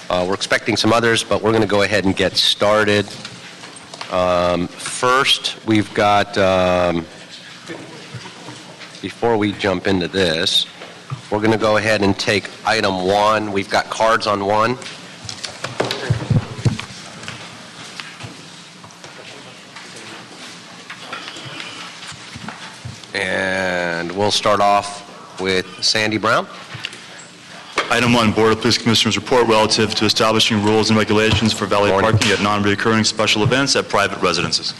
We're expecting some others, but we're going to go ahead and get started. First, we've got, before we jump into this, we're going to go ahead and take item 1. We've got cards on 1. And we'll start off with Sandy Brown. Item 1, Board of Police Commissioners report relative to establishing rules and regulations for valet parking at non-recurring special events at private residences.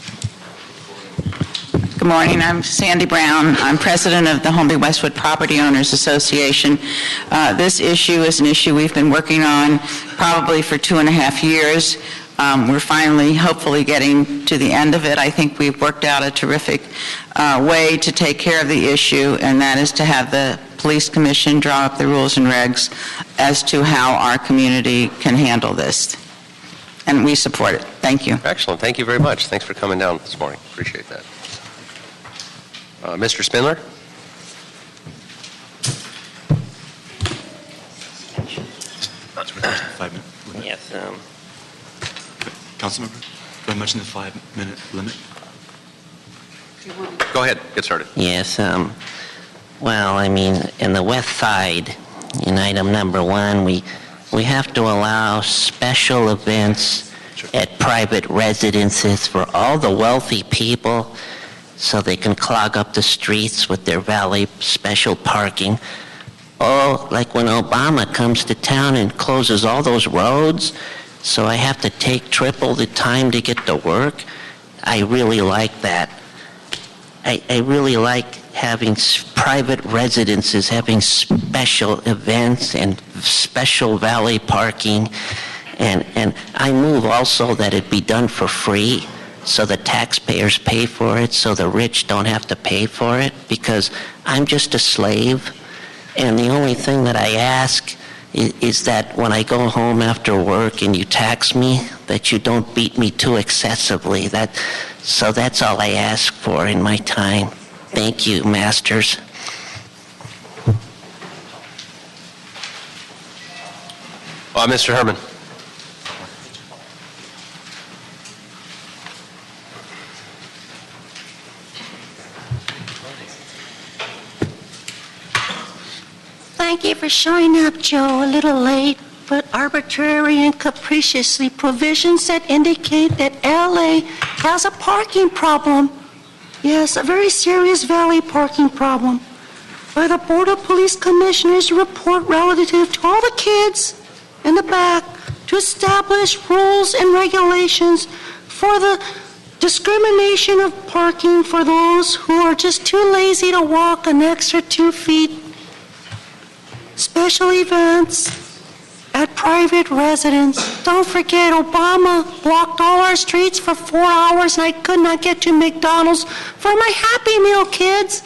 Good morning. I'm Sandy Brown. I'm president of the Holmby Westwood Property Owners Association. This issue is an issue we've been working on probably for 2.5 years. We're finally, hopefully, getting to the end of it. I think we've worked out a terrific way to take care of the issue, and that is to have the Police Commission draw up the rules and regs as to how our community can handle this. And we support it. Thank you. Excellent. Thank you very much. Thanks for coming down this morning. Appreciate that. Mr. Spindler? Yes. Councilmember, do I mention the 5-minute limit? Go ahead. Get started. Yes. Well, I mean, in the West Side, in item number 1, we have to allow special events at private residences for all the wealthy people so they can clog up the streets with their valet special parking. Oh, like when Obama comes to town and closes all those roads, so I have to take triple the time to get to work. I really like that. I really like having private residences, having special events and special valet parking. And I move also that it be done for free so the taxpayers pay for it, so the rich don't have to pay for it, because I'm just a slave. And the only thing that I ask is that when I go home after work and you tax me, that you don't beat me too excessively. So that's all I ask for in my time. Thank you, masters. Mr. Herman. Thank you for showing up, Joe. A little late, but arbitrary and capriciously provisions that indicate that LA has a parking problem. Yes, a very serious valet parking problem. By the Board of Police Commissioners report relative to all the kids in the back to establish rules and regulations for the discrimination of parking for those who are just too lazy to walk an extra 2 feet. Special events at private residence. Don't forget, Obama blocked all our streets for 4 hours and I could not get to McDonald's for my Happy Meal, kids.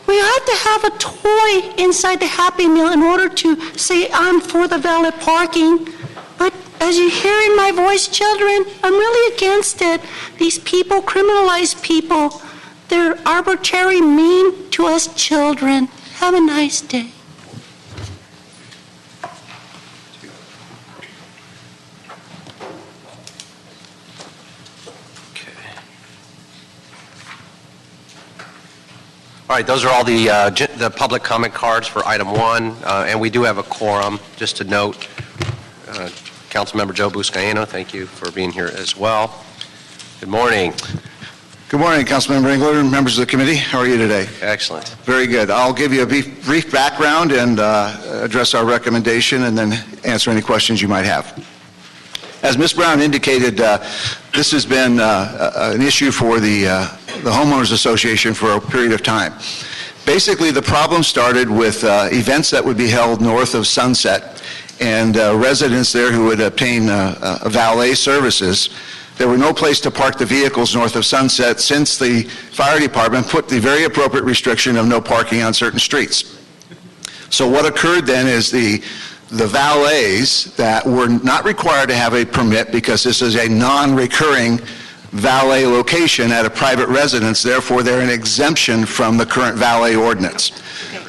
We had to have a toy inside the Happy Meal in order to say I'm for the valet parking. But as you hear in my voice, children, I'm really against it. These people criminalize people. They're arbitrary, mean to us children. Have a nice day. All right, those are all the public comment cards for item 1, and we do have a quorum. Just to note, Councilmember Joe Buscaino, thank you for being here as well. Good morning. Good morning, Councilmember Engler and members of the committee. How are you today? Excellent. Very good. I'll give you a brief background and address our recommendation and then answer any questions you might have. As Ms. Brown indicated, this has been an issue for the Homeowners Association for a period of time. Basically, the problem started with events that would be held north of Sunset, and residents there who would obtain valet services. There were no place to park the vehicles north of Sunset since the fire department put the very appropriate restriction of no parking on certain streets. So what occurred then is the valets that were not required to have a permit, because this is a non-recurring valet location at a private residence, therefore they're an exemption from the current valet ordinance.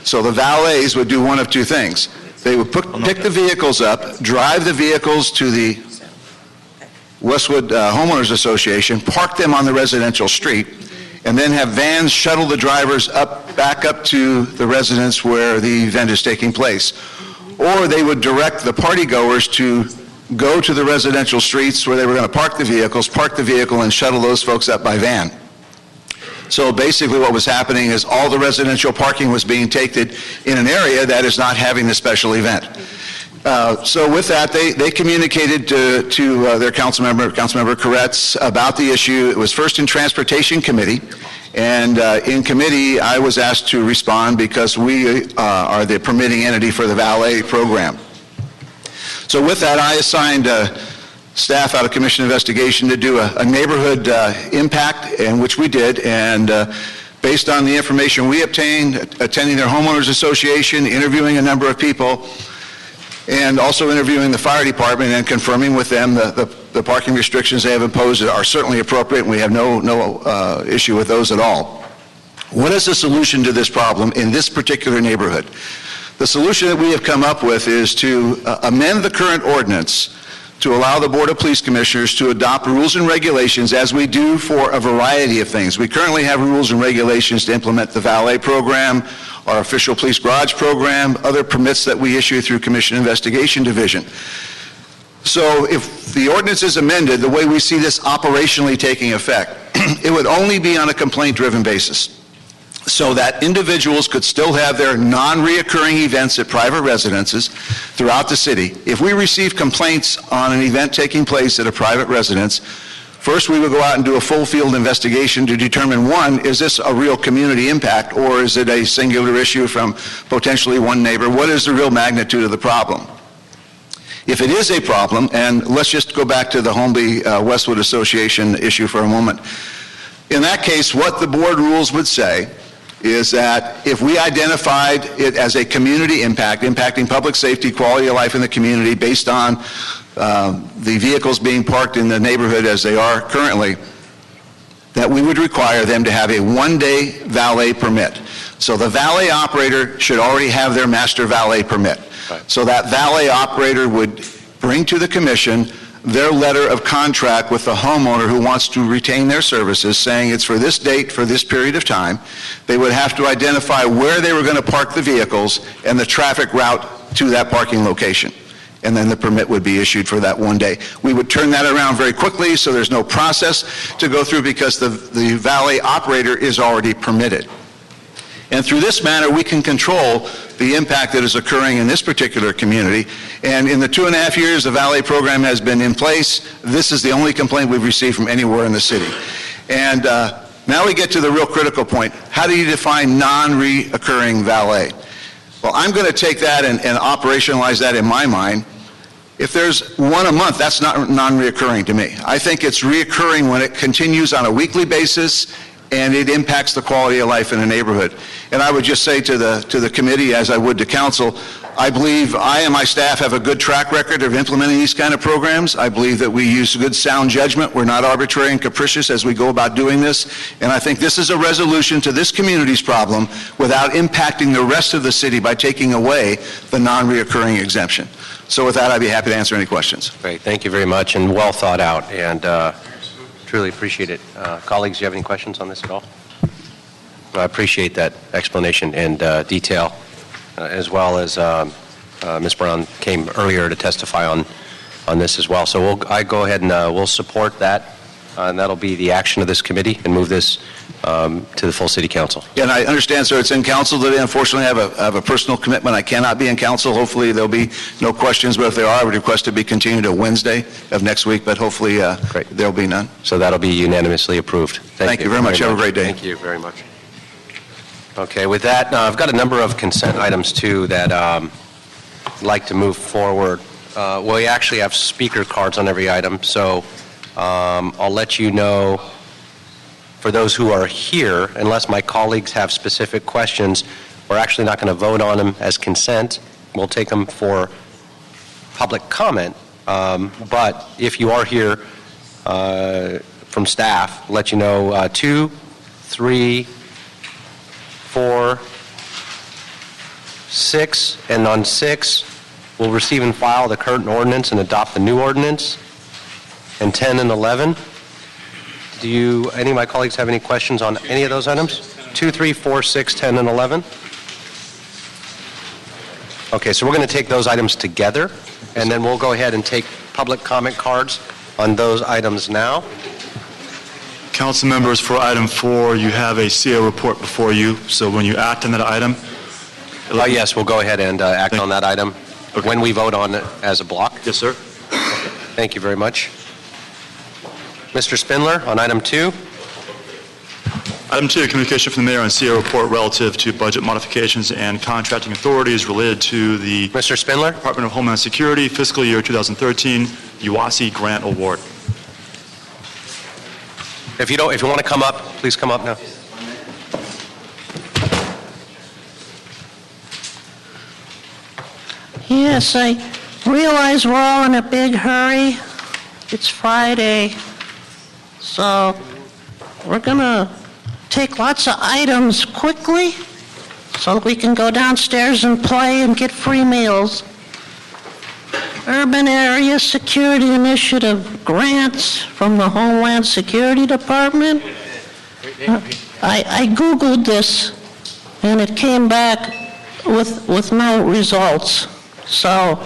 So the valets would do one of two things. They would pick the vehicles up, drive the vehicles to the Westwood Homeowners Association, park them on the residential street, and then have vans shuttle the drivers back up to the residence where the event is taking place. Or they would direct the party goers to go to the residential streets where they were going to park the vehicle and shuttle those folks up by van. So basically what was happening is all the residential parking was being taken in an area that is not having the special event. So with that, they communicated to their Councilmember Koretz, about the issue. It was first in Transportation Committee, and in committee I was asked to respond because we are the permitting entity for the valet program. So with that, I assigned staff out of Commission Investigation to do a neighborhood impact, and which we did, and based on the information we obtained, attending their homeowners association, interviewing a number of people, and also interviewing the fire department and confirming with them the parking restrictions they have imposed are certainly appropriate, and we have no issue with those at all. What is the solution to this problem in this particular neighborhood? The solution that we have come up with is to amend the current ordinance to allow the Board of Police Commissioners to adopt rules and regulations as we do for a variety of things. We currently have rules and regulations to implement the valet program, our official police garage program, other permits that we issue through Commission Investigation Division. So if the ordinance is amended, the way we see this operationally taking effect, it would only be on a complaint-driven basis, so that individuals could still have their non-reoccurring events at private residences throughout the city. If we receive complaints on an event taking place at a private residence, first we would go out and do a full field investigation to determine, one, is this a real community impact, or is it a singular issue from potentially one neighbor? What is the real magnitude of the problem? If it is a problem, and let's just go back to the Holmby Westwood Association issue for a moment. In that case, what the board rules would say is that if we identified it as a community impact, impacting public safety, quality of life in the community based on the vehicles being parked in the neighborhood as they are currently, that we would require them to have a one-day valet permit. So the valet operator should already have their master valet permit. Right. So that valet operator would bring to the commission their letter of contract with the homeowner who wants to retain their services, saying it's for this date, for this period of time. They would have to identify where they were going to park the vehicles and the traffic route to that parking location. And then the permit would be issued for that one day. We would turn that around very quickly, so there's no process to go through because the valet operator is already permitted. And through this manner, we can control the impact that is occurring in this particular community. And in the 2.5 years the valet program has been in place, this is the only complaint we've received from anywhere in the city. And now we get to the real critical point. How do you define non-reoccurring valet? Well, I'm going to take that and operationalize that in my mind. If there's one a month, that's not non-reoccurring to me. I think it's reoccurring when it continues on a weekly basis and it impacts the quality of life in a neighborhood. And I would just say to the committee, as I would to council, I believe I and my staff have a good track record of implementing these kind of programs. I believe that we use good sound judgment. We're not arbitrary and capricious as we go about doing this. And I think this is a resolution to this community's problem without impacting the rest of the city by taking away the non-reoccurring exemption. So with that, I'd be happy to answer any questions. Great, thank you very much, and well thought out, and truly appreciate it. Colleagues, do you have any questions on this at all? I appreciate that explanation and detail, as well as Ms. Brown came earlier to testify on this as well. So I go ahead and we'll support that, and that'll be the action of this committee, and move this to the full city council. Yeah, and I understand, sir, it's in council today. Unfortunately, I have a personal commitment. I cannot be in council. Hopefully, there'll be no questions, but if there are, I would request to be continued to Wednesday of next week, but hopefully there'll be none. So that'll be unanimously approved. Thank you very much. Have a great day. Thank you very much. Okay, with that, I've got a number of consent items, too, that I'd like to move forward. We actually have speaker cards on every item, so I'll let you know, for those who are here, unless my colleagues have specific questions, we're actually not going to vote on them as consent. We'll take them for public comment. But if you are here from staff, let you know 2, 3, 4, 6, and on 6, will receive and file the current ordinance and adopt the new ordinance. And 10 and 11. Do any of my colleagues have any questions on any of those items? 2, 3, 4, 6, 10, and 11? Okay, so we're going to take those items together, and then we'll go ahead and take public comment cards on those items now. Council members, for item 4, you have a CO report before you, so when you act on that item... Yes, we'll go ahead and act on that item when we vote on it as a block. Yes, sir. Thank you very much. Mr. Spindler, on item 2. Item 2, communication from the mayor on CO report relative to budget modifications and contracting authorities related to the Mr. Spindler? Department of Homeland Security fiscal year 2013 UASI grant award. If you want to come up, please come up now. Yes, I realize we're all in a big hurry. It's Friday, so we're going to take lots of items quickly so that we can go downstairs and play and get free meals. Urban Area Security Initiative grants from the Homeland Security Department. I Googled this, and it came back with no results. So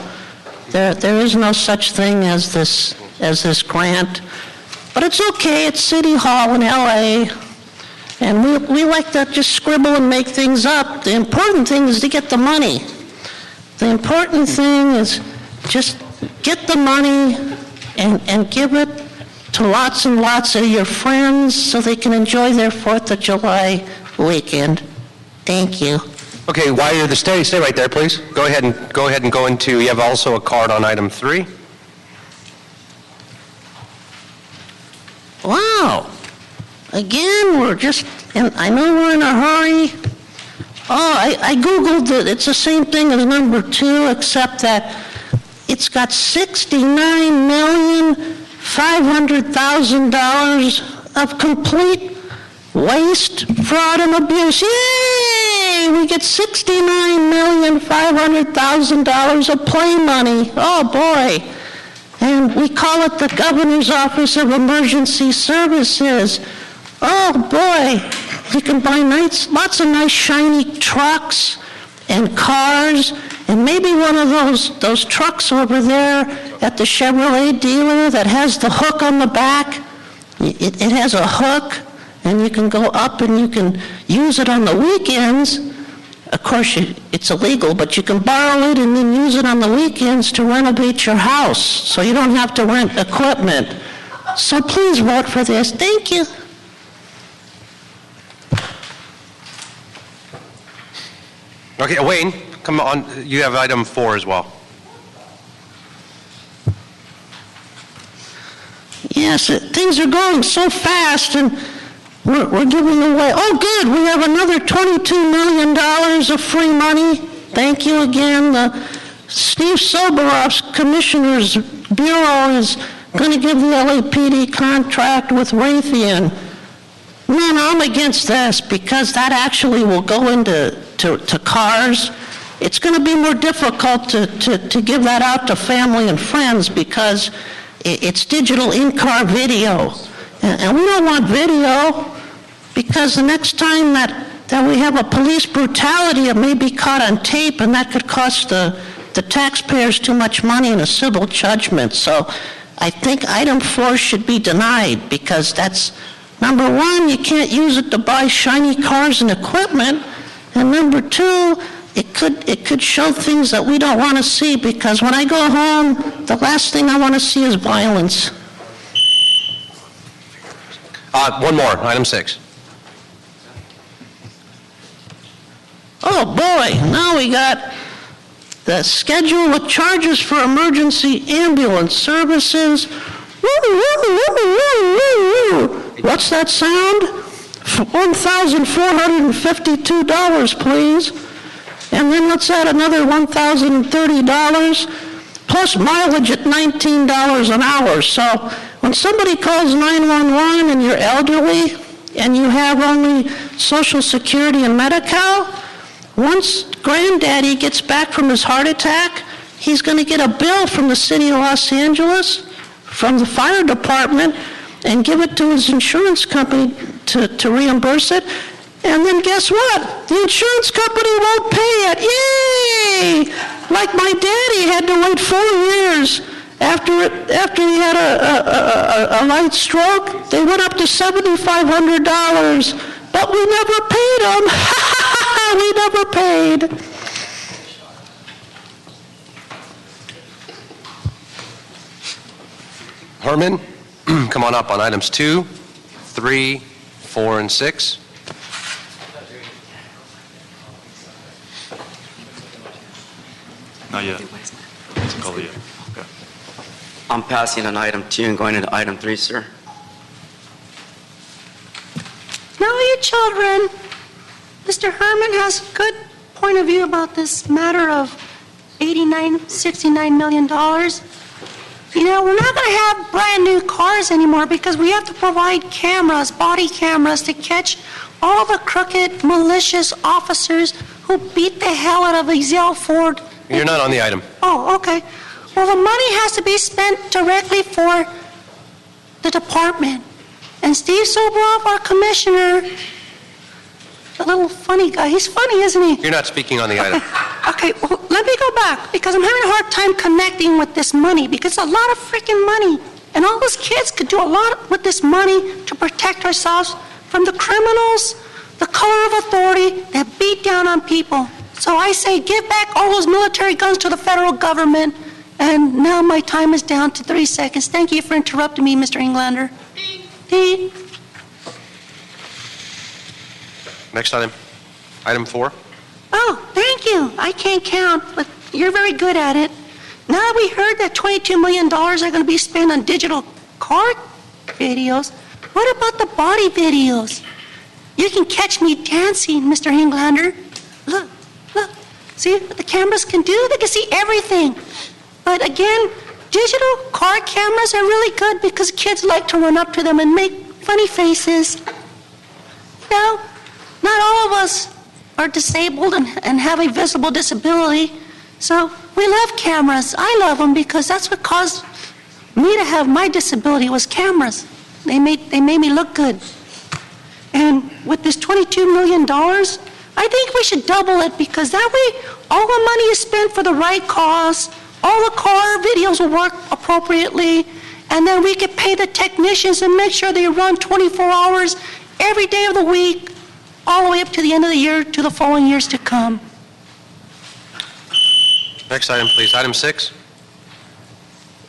there is no such thing as this grant. But it's okay, it's City Hall in LA, and we like to just scribble and make things up. The important thing is to get the money. The important thing is just get the money and give it to lots and lots of your friends so they can enjoy their 4th of July weekend. Thank you. Okay, while you're stay right there, please. Go ahead and go into, you have also a card on item 3. Wow. Again, I know we're in a hurry. Oh, I Googled it. It's the same thing as number 2, except that it's got $69,500,000 of complete waste, fraud, and abuse. Yay! We get $69,500,000 of play money. Oh, boy. And we call it the Governor's Office of Emergency Services. Oh, boy. You can buy lots of nice shiny trucks and cars, and maybe one of those trucks over there at the Chevrolet dealer that has the hook on the back. It has a hook, and you can go up and you can use it on the weekends. Of course, it's illegal, but you can borrow it and then use it on the weekends to renovate your house, so you don't have to rent equipment. So please vote for this. Thank you. Okay, Wayne, come on. You have item 4 as well. Yes, things are going so fast, and we're giving away. Oh, good. We have another $22 million of free money. Thank you again. Steve Soberoff's Commissioner's Bureau is going to give the LAPD contract with Raytheon. No, I'm against this because that actually will go into cars. It's going to be more difficult to give that out to family and friends because it's digital in-car video. And we don't want video because the next time that we have a police brutality, it may be caught on tape, and that could cost the taxpayers too much money in a civil judgment. So I think item 4 should be denied because that's, number 1, you can't use it to buy shiny cars and equipment, and number 2, it could show things that we don't want to see because when I go home, the last thing I want to see is violence. One more, item 6. Oh boy, now we got the schedule of charges for emergency ambulance services. What's that sound? $1,452, please. And then let's add another $1,030 plus mileage at $19 an hour. So when somebody calls 911 and you're elderly and you have only Social Security and Medi-Cal, once Granddaddy gets back from his heart attack, he's going to get a bill from the city of Los Angeles, from the fire department, and give it to his insurance company to reimburse it. And then guess what? The insurance company won't pay it. Yay! Like my daddy had to wait 4 years after he had a light stroke. They went up to $7,500, but we never paid him. We never paid. Herman, come on up on items 2, 3, 4, and 6. Not yet. It's a call yet. Okay. I'm passing on item 2 and going into item 3, sir. Now, you children, Mr. Herman has a good point of view about this matter of $69 million. You know, we're not going to have brand new cars anymore because we have to provide cameras, body cameras, to catch all the crooked, malicious officers who beat the hell out of Ezell Ford. You're not on the item. Oh, okay. Well, the money has to be spent directly for the department. And Steve Sobroff, our commissioner, the little funny guy, he's funny, isn't he? You're not speaking on the item. Okay, well, let me go back, because I'm having a hard time connecting with this money, because it's a lot of freaking money. And all those kids could do a lot with this money to protect ourselves from the criminals, the color of authority that beat down on people. So I say give back all those military guns to the federal government. And now my time is down to 3 seconds. Thank you for interrupting me, Mr. Englander. Dee. Next item. Item 4. Oh, thank you. I can't count, but you're very good at it. Now that we heard that $22 million are going to be spent on digital car videos, what about the body videos? You can catch me dancing, Mr. Englander. Look. See what the cameras can do? They can see everything. But again, digital car cameras are really good because kids like to run up to them and make funny faces. You know, not all of us are disabled and have a visible disability. So we love cameras. I love them because that's what caused me to have my disability was cameras. They made me look good. And with this $22 million, I think we should double it because that way all the money is spent for the right cause, all the car videos will work appropriately, and then we could pay the technicians and make sure they run 24 hours every day of the week, all the way up to the end of the year, to the following years to come. Next item, please. Item 6.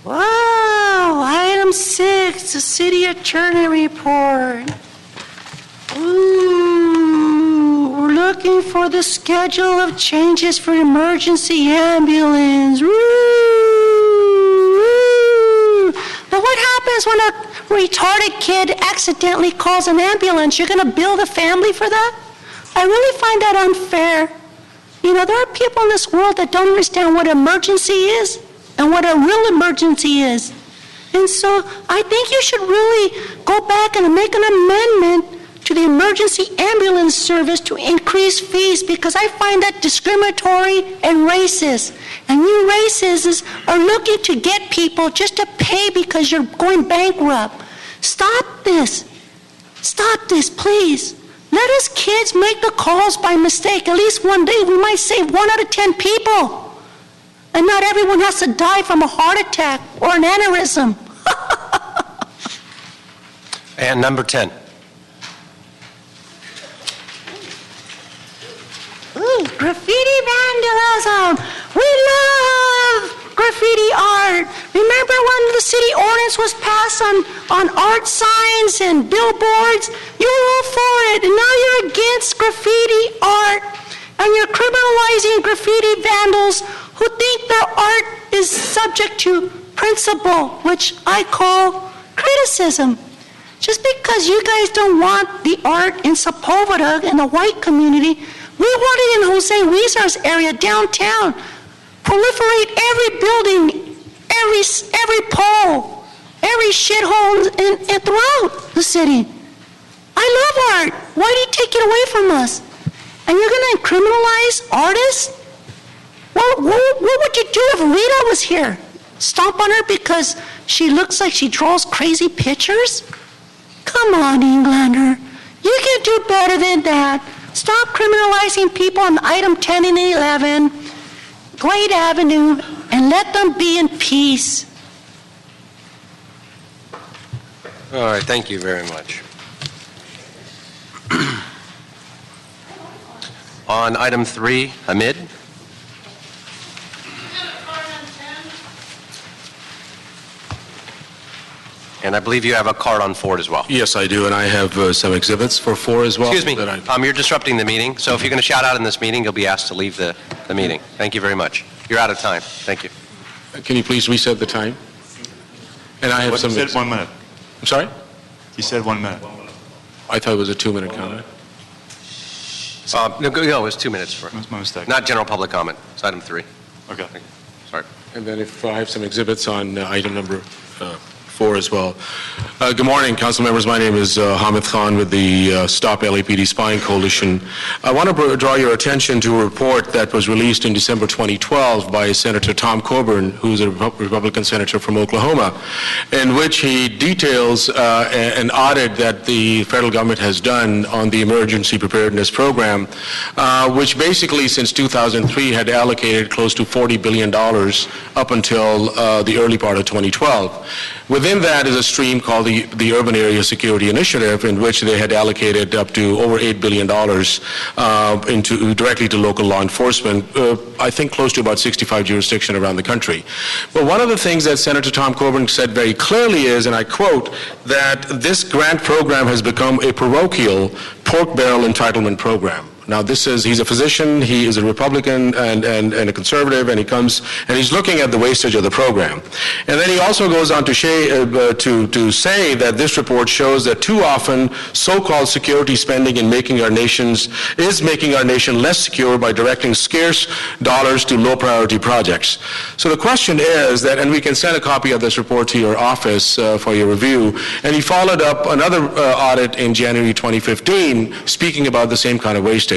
Wow, item 6, the city attorney report. Ooh, we're looking for the schedule of changes for emergency ambulance. Woo! But what happens when a retarded kid accidentally calls an ambulance? You're going to bill the family for that? I really find that unfair. You know, there are people in this world that don't understand what emergency is and what a real emergency is. And so I think you should really go back and make an amendment to the emergency ambulance service to increase fees because I find that discriminatory and racist. And you racists are looking to get people just to pay because you're going bankrupt. Stop this. Stop this, please. Let us kids make the calls by mistake. At least one day we might save 1 out of 10 people. And not everyone has to die from a heart attack or an aneurysm. And number 10. Ooh, graffiti vandalism. We love graffiti art. Remember when the city ordinance was passed on art signs and billboards? You were all for it, and now you're against graffiti art. And you're criminalizing graffiti vandals who think their art is subject to principle, which I call criticism. Just because you guys don't want the art in Sepulveda in the white community, we want it in Jose Huizar's area downtown. Proliferate every building, every pole, every shithole and throughout the city. I love art. Why do you take it away from us? And you're going to criminalize artists? What would you do if Rita was here? Stomp on her because she looks like she draws crazy pictures? Come on, Englander. You can do better than that. Stop criminalizing people on item 10 and 11, Glade Avenue, and let them be in peace. All right, thank you very much. On item 3, Hamid. And I believe you have a card on 4 as well. Yes, I do, and I have some exhibits for 4 as well. Excuse me, you're disrupting the meeting, so if you're going to shout out in this meeting, you'll be asked to leave the meeting. Thank you very much. You're out of time. Thank you. Can you please reset the time? And I have What, some... you said 1 minute. I'm sorry? You said 1 minute. I thought it was a 2-minute comment. No, it was 2 minutes for, That's my mistake. not general public comment. It's item 3. Okay. Sorry. And then if I have some exhibits on item number 4 as well. Good morning, council members. My name is Hamid Khan with the Stop LAPD Spying Coalition. I want to draw your attention to a report that was released in December 2012 by Senator Tom Coburn, who's a Republican senator from Oklahoma, in which he details an audit that the federal government has done on the emergency preparedness program, which basically since 2003 had allocated close to $40 billion up until the early part of 2012. Within that is a stream called the Urban Area Security Initiative, in which they had allocated up to over $8 billion directly to local law enforcement, I think close to about 65 jurisdictions around the country. But one of the things that Senator Tom Coburn said very clearly is, and I quote, that this grant program has become a parochial pork barrel entitlement program. Now, he's a physician, he is a Republican and a conservative, and he's looking at the wastage of the program. And then he also goes on to say that this report shows that too often so-called security spending is making our nation less secure by directing scarce dollars to low-priority projects. So the question is that, and we can send a copy of this report to your office for your review, and he followed up another audit in January 2015 speaking about the same kind of wastage.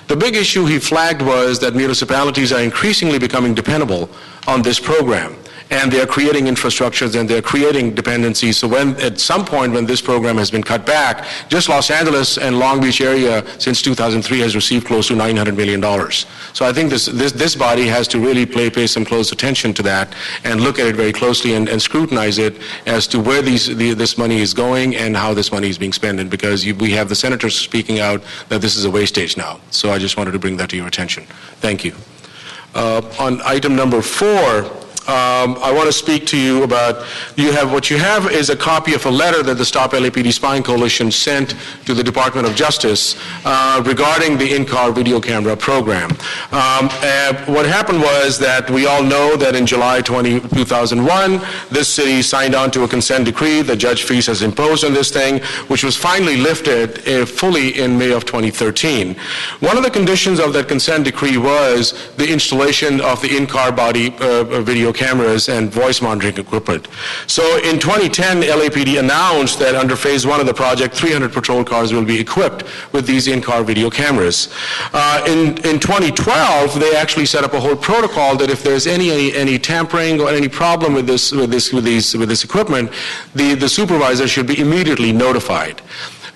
The big issue he flagged was that municipalities are increasingly becoming dependable on this program, and they're creating infrastructures and they're creating dependencies. So at some point when this program has been cut back, just Los Angeles and Long Beach area since 2003 has received close to $900 million. So I think this body has to really pay some close attention to that and look at it very closely and scrutinize it as to where this money is going and how this money is being spent. And because we have the senators speaking out that this is a wastage now. So I just wanted to bring that to your attention. Thank you. On item number 4, I want to speak to you about, what you have is a copy of a letter that the Stop LAPD Spying Coalition sent to the Department of Justice regarding the in-car video camera program. What happened was that we all know that in July 2001, this city signed on to a consent decree that Judge Feast has imposed on this thing, which was finally lifted fully in May of 2013. One of the conditions of that consent decree was the installation of the in-car body video cameras and voice monitoring equipment. So in 2010, LAPD announced that under phase 1 of the project, 300 patrol cars will be equipped with these in-car video cameras. In 2012, they actually set up a whole protocol that if there's any tampering or any problem with this equipment, the supervisor should be immediately notified.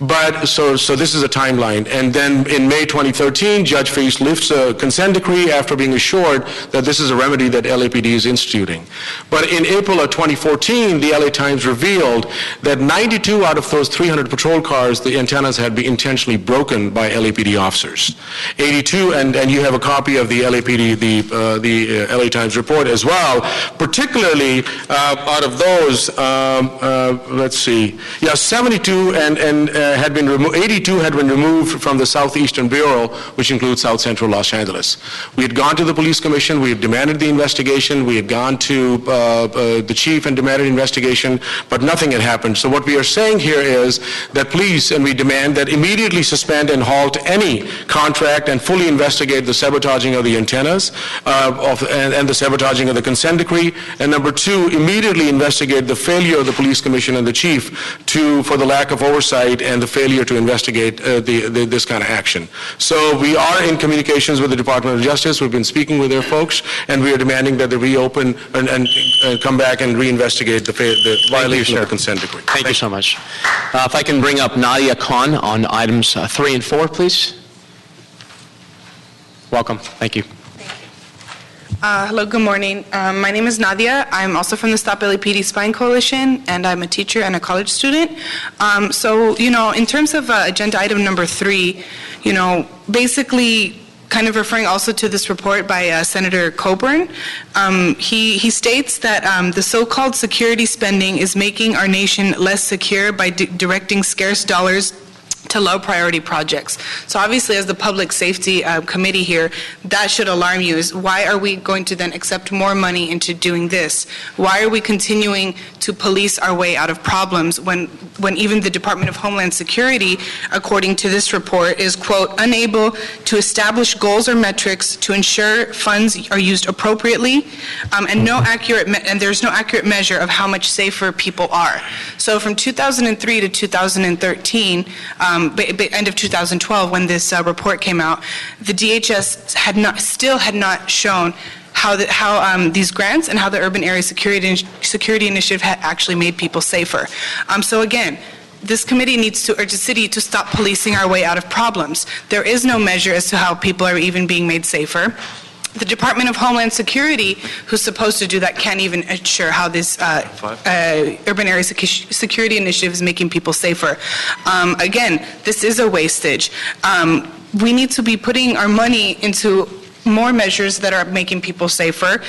But so this is a timeline. And then in May 2013, Judge Feast lifts a consent decree after being assured that this is a remedy that LAPD is instituting. But in April of 2014, the LA Times revealed that 92 out of those 300 patrol cars, the antennas had been intentionally broken by LAPD officers. 82, and you have a copy of the LAPD, the LA Times report as well. Particularly out of those, let's see, 72 had been 82 had been removed from the Southeastern Bureau, which includes South Central Los Angeles. We had gone to the police commission, we had demanded the investigation, we had gone to the chief and demanded investigation, but nothing had happened. So what we are saying here is that please, and we demand that immediately suspend and halt any contract and fully investigate the sabotaging of the antennas and the sabotaging of the consent decree. And number 2, immediately investigate the failure of the police commission and the chief for the lack of oversight and the failure to investigate this kind of action. So we are in communications with the Department of Justice. We've been speaking with their folks, and we are demanding that they reopen and come back and reinvestigate the violation of the consent decree. Thank you so much. If I can bring up Nadia Khan on items 3 and 4, please. Welcome. Thank you. Hello, good morning. My name is Nadia. I'm also from the Stop LAPD Spine Coalition, and I'm a teacher and a college student. So, in terms of agenda item number 3, basically kind of referring also to this report by Senator Coburn, he states that the so-called security spending is making our nation less secure by directing scarce dollars to low priority projects. So obviously, as the Public Safety Committee here, that should alarm you, is why are we going to then accept more money into doing this? Why are we continuing to police our way out of problems when even the Department of Homeland Security, according to this report, is, quote, unable to establish goals or metrics to ensure funds are used appropriately, and there's no accurate measure of how much safer people are. So from 2003 to 2013, end of 2012, when this report came out, the DHS still had not shown how these grants and how the Urban Area Security Initiative had actually made people safer. So again, this committee needs to urge the city to stop policing our way out of problems. There is no measure as to how people are even being made safer. The Department of Homeland Security, who's supposed to do that, can't even ensure how this Urban Area Security Initiative is making people safer. Again, this is a wastage. We need to be putting our money into more measures that are making people safer.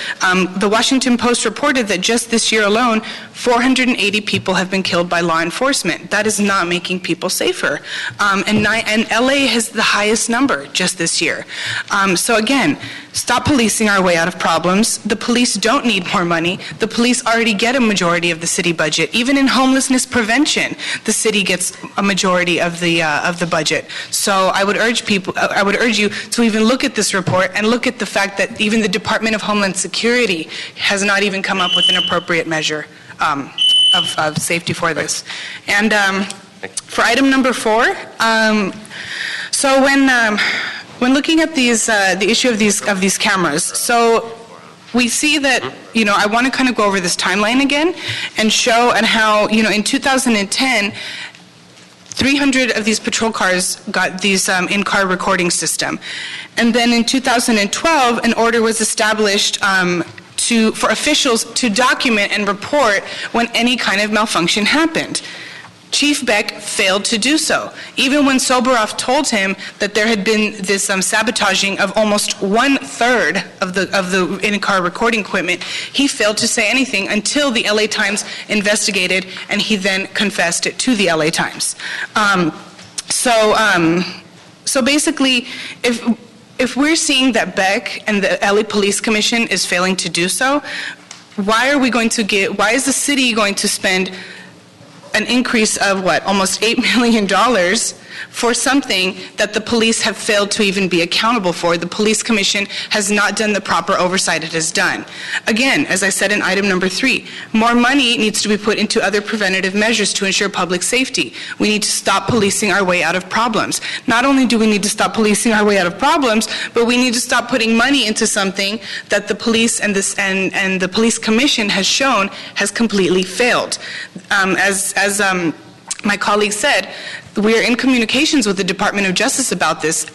The Washington Post reported that just this year alone, 480 people have been killed by law enforcement. That is not making people safer. And LA has the highest number just this year. So again, stop policing our way out of problems. The police don't need more money. The police already get a majority of the city budget. Even in homelessness prevention, the city gets a majority of the budget. So I would urge you to even look at this report and look at the fact that even the Department of Homeland Security has not even come up with an appropriate measure of safety for this. And for item number 4, so when looking at the issue of these cameras, so we see that, I want to kind of go over this timeline again and show and how, in 2010, 300 of these patrol cars got these in-car recording system. And then in 2012, an order was established for officials to document and report when any kind of malfunction happened. Chief Beck failed to do so. Even when Soboroff told him that there had been this sabotaging of almost 1/3 of the in-car recording equipment, he failed to say anything until the LA Times investigated, and he then confessed it to the LA Times. So basically, if we're seeing that Beck and the LA Police Commission is failing to do so, why is the city going to spend an increase of almost $8 million for something that the police have failed to even be accountable for? The Police Commission has not done the proper oversight it has done. Again, as I said in item number 3, more money needs to be put into other preventative measures to ensure public safety. We need to stop policing our way out of problems. Not only do we need to stop policing our way out of problems, but we need to stop putting money into something that the police and the Police Commission has shown has completely failed. As my colleague said, we are in communications with the Department of Justice about this.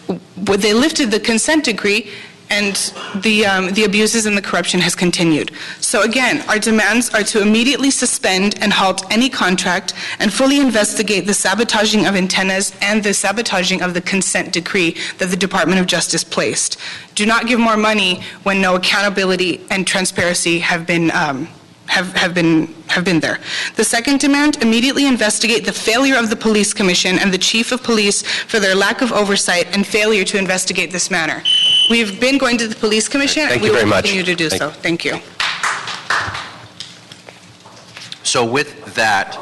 They lifted the consent decree, and the abuses and the corruption has continued. So again, our demands are to immediately suspend and halt any contract and fully investigate the sabotaging of antennas and the sabotaging of the consent decree that the Department of Justice placed. Do not give more money when no accountability and transparency have been there. The second demand, immediately investigate the failure of the Police Commission and the Chief of Police for their lack of oversight and failure to investigate this matter. We've been going to the Police Commission, and we will continue to do so. Thank you. So with that,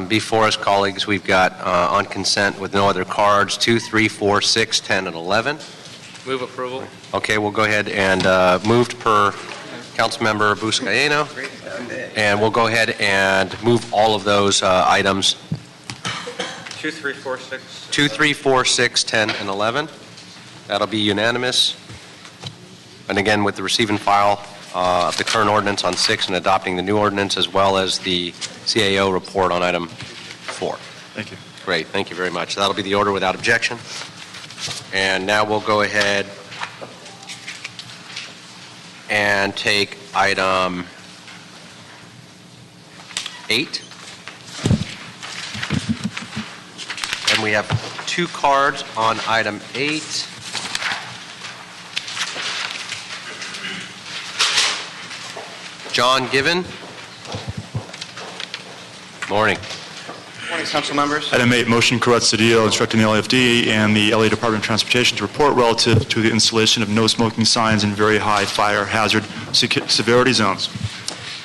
before us, colleagues, we've got on consent with no other cards, 2, 3, 4, 6, 10, and 11. Move approval. Okay, we'll go ahead and moved per Councilmember Buscaino. And we'll go ahead and move all of those items, 2, 3, 4, 6. 2, 3, 4, 6, 10, and 11. That'll be unanimous. And again, with the receive and file of the current ordinance on 6 and adopting the new ordinance, as well as the CAO report on item 4. Thank you. Great, thank you very much. That'll be the order without objection. And now we'll go ahead and take item 8. And we have 2 cards on item 8. John Given. Morning. Morning, council members. Item 8, motion Koretz Cedillo instructing the LAFD and the LA Department of Transportation to report relative to the installation of no smoking signs in very high fire hazard severity zones.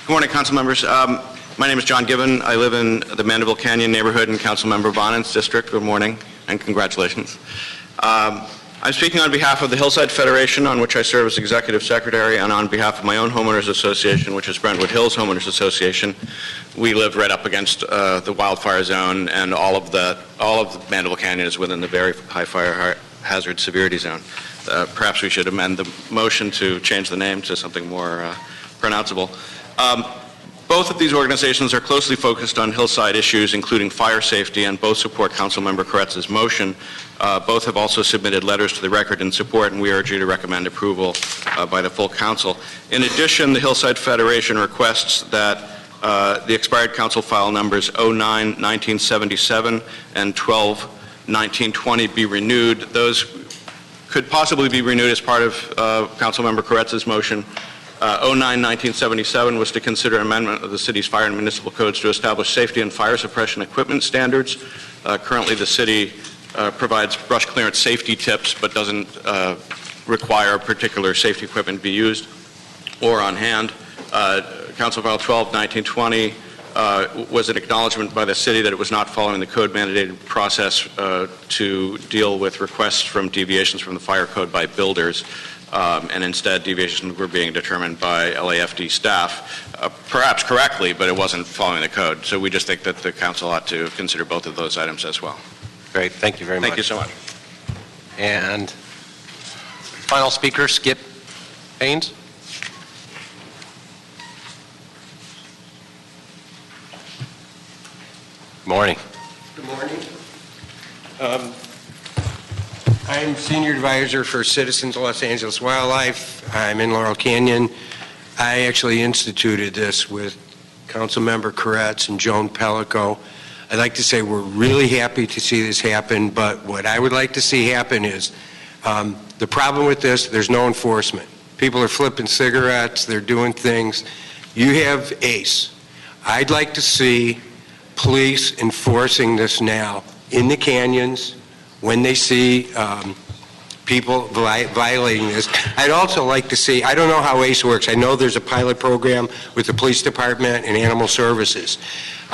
Good morning, council members. My name is John Given. I live in the Mandeville Canyon neighborhood in Councilmember Bonan's district. Good morning and congratulations. I'm speaking on behalf of the Hillside Federation, on which I serve as Executive Secretary, and on behalf of my own homeowners association, which is Brentwood Hills Homeowners Association. We live right up against the wildfire zone, and all of the Mandeville Canyon is within the very high fire hazard severity zone. Perhaps we should amend the motion to change the name to something more pronounceable. Both of these organizations are closely focused on hillside issues, including fire safety, and both support Councilmember Koretz's motion. Both have also submitted letters to the record in support, and we urge you to recommend approval by the full council. In addition, the Hillside Federation requests that the expired council file numbers 09-1977 and 12-1920 be renewed. Those could possibly be renewed as part of Councilmember Koretz's motion. 09-1977 was to consider amendment of the city's fire and municipal codes to establish safety and fire suppression equipment standards. Currently, the city provides brush clearance safety tips, but doesn't require particular safety equipment be used or on hand. Council File 12-1920 was an acknowledgement by the city that it was not following the code-mandated process to deal with requests from deviations from the fire code by builders. And instead deviations were being determined by LAFD staff, perhaps correctly, but it wasn't following the code. So we just think that the council ought to consider both of those items as well. Great, thank you very much. Thank you so much. And final speaker, Skip Haynes. Morning. Good morning. I'm Senior Advisor for Citizens Los Angeles Wildlife. I'm in Laurel Canyon. I actually instituted this with Councilmember Koretz and Joan Pellico. I'd like to say we're really happy to see this happen, but what I would like to see happen is the problem with this, there's no enforcement. People are flipping cigarettes, they're doing things. You have ACE. I'd like to see police enforcing this now in the canyons, when they see people violating this. I'd also like to see, I don't know how ACE works. I know there's a pilot program with the police department and animal services.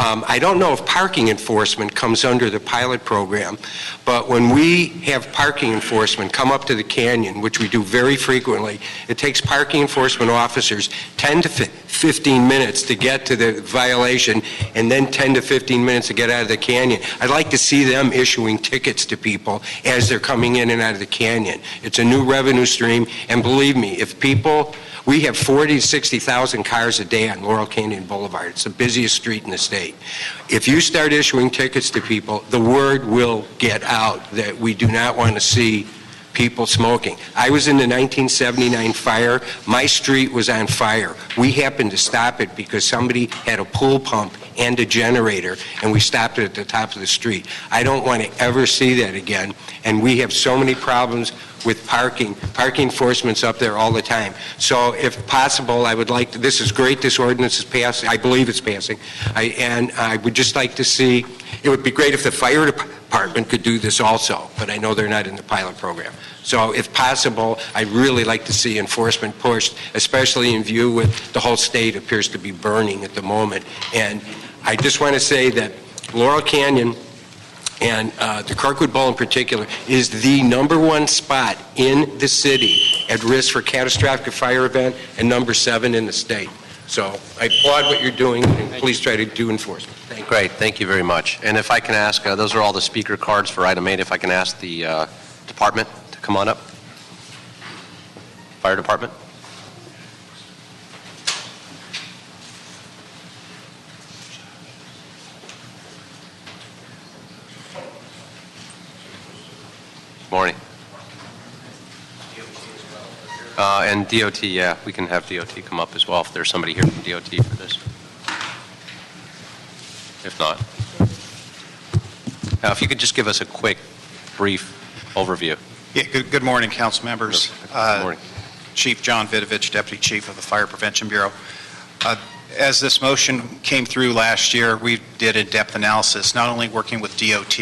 I don't know if parking enforcement comes under the pilot program, but when we have parking enforcement come up to the canyon, which we do very frequently, it takes parking enforcement officers 10 to 15 minutes to get to the violation, and then 10 to 15 minutes to get out of the canyon. I'd like to see them issuing tickets to people as they're coming in and out of the canyon. It's a new revenue stream, and believe me, if people, we have 40 to 60,000 cars a day on Laurel Canyon Boulevard. It's the busiest street in the state. If you start issuing tickets to people, the word will get out that we do not want to see people smoking. I was in the 1979 fire. My street was on fire. We happened to stop it because somebody had a pool pump and a generator, and we stopped it at the top of the street. I don't want to ever see that again, and we have so many problems with parking. Parking enforcement's up there all the time. So if possible, I would like to, this is great, this ordinance is passing, I believe it's passing, and I would just like to see, it would be great if the fire department could do this also, but I know they're not in the pilot program. So if possible, I'd really like to see enforcement pushed, especially in view with the whole state appears to be burning at the moment. And I just want to say that Laurel Canyon and the Kirkwood Bowl in particular is the #1 spot in the city at risk for catastrophic fire event and #7 in the state. So I applaud what you're doing, and please try to do enforcement. Thank you. Great, thank you very much. And if I can ask, those are all the speaker cards for item 8. If I can ask the department to come on up. Fire department. Morning. And DOT, yeah, we can have DOT come up as well if there's somebody here from DOT for this. If not. Now, if you could just give us a quick, brief overview. Yeah, good morning, council members. Good morning. Chief John Vidovich, Deputy Chief of the Fire Prevention Bureau. As this motion came through last year, we did in-depth analysis, not only working with DOT,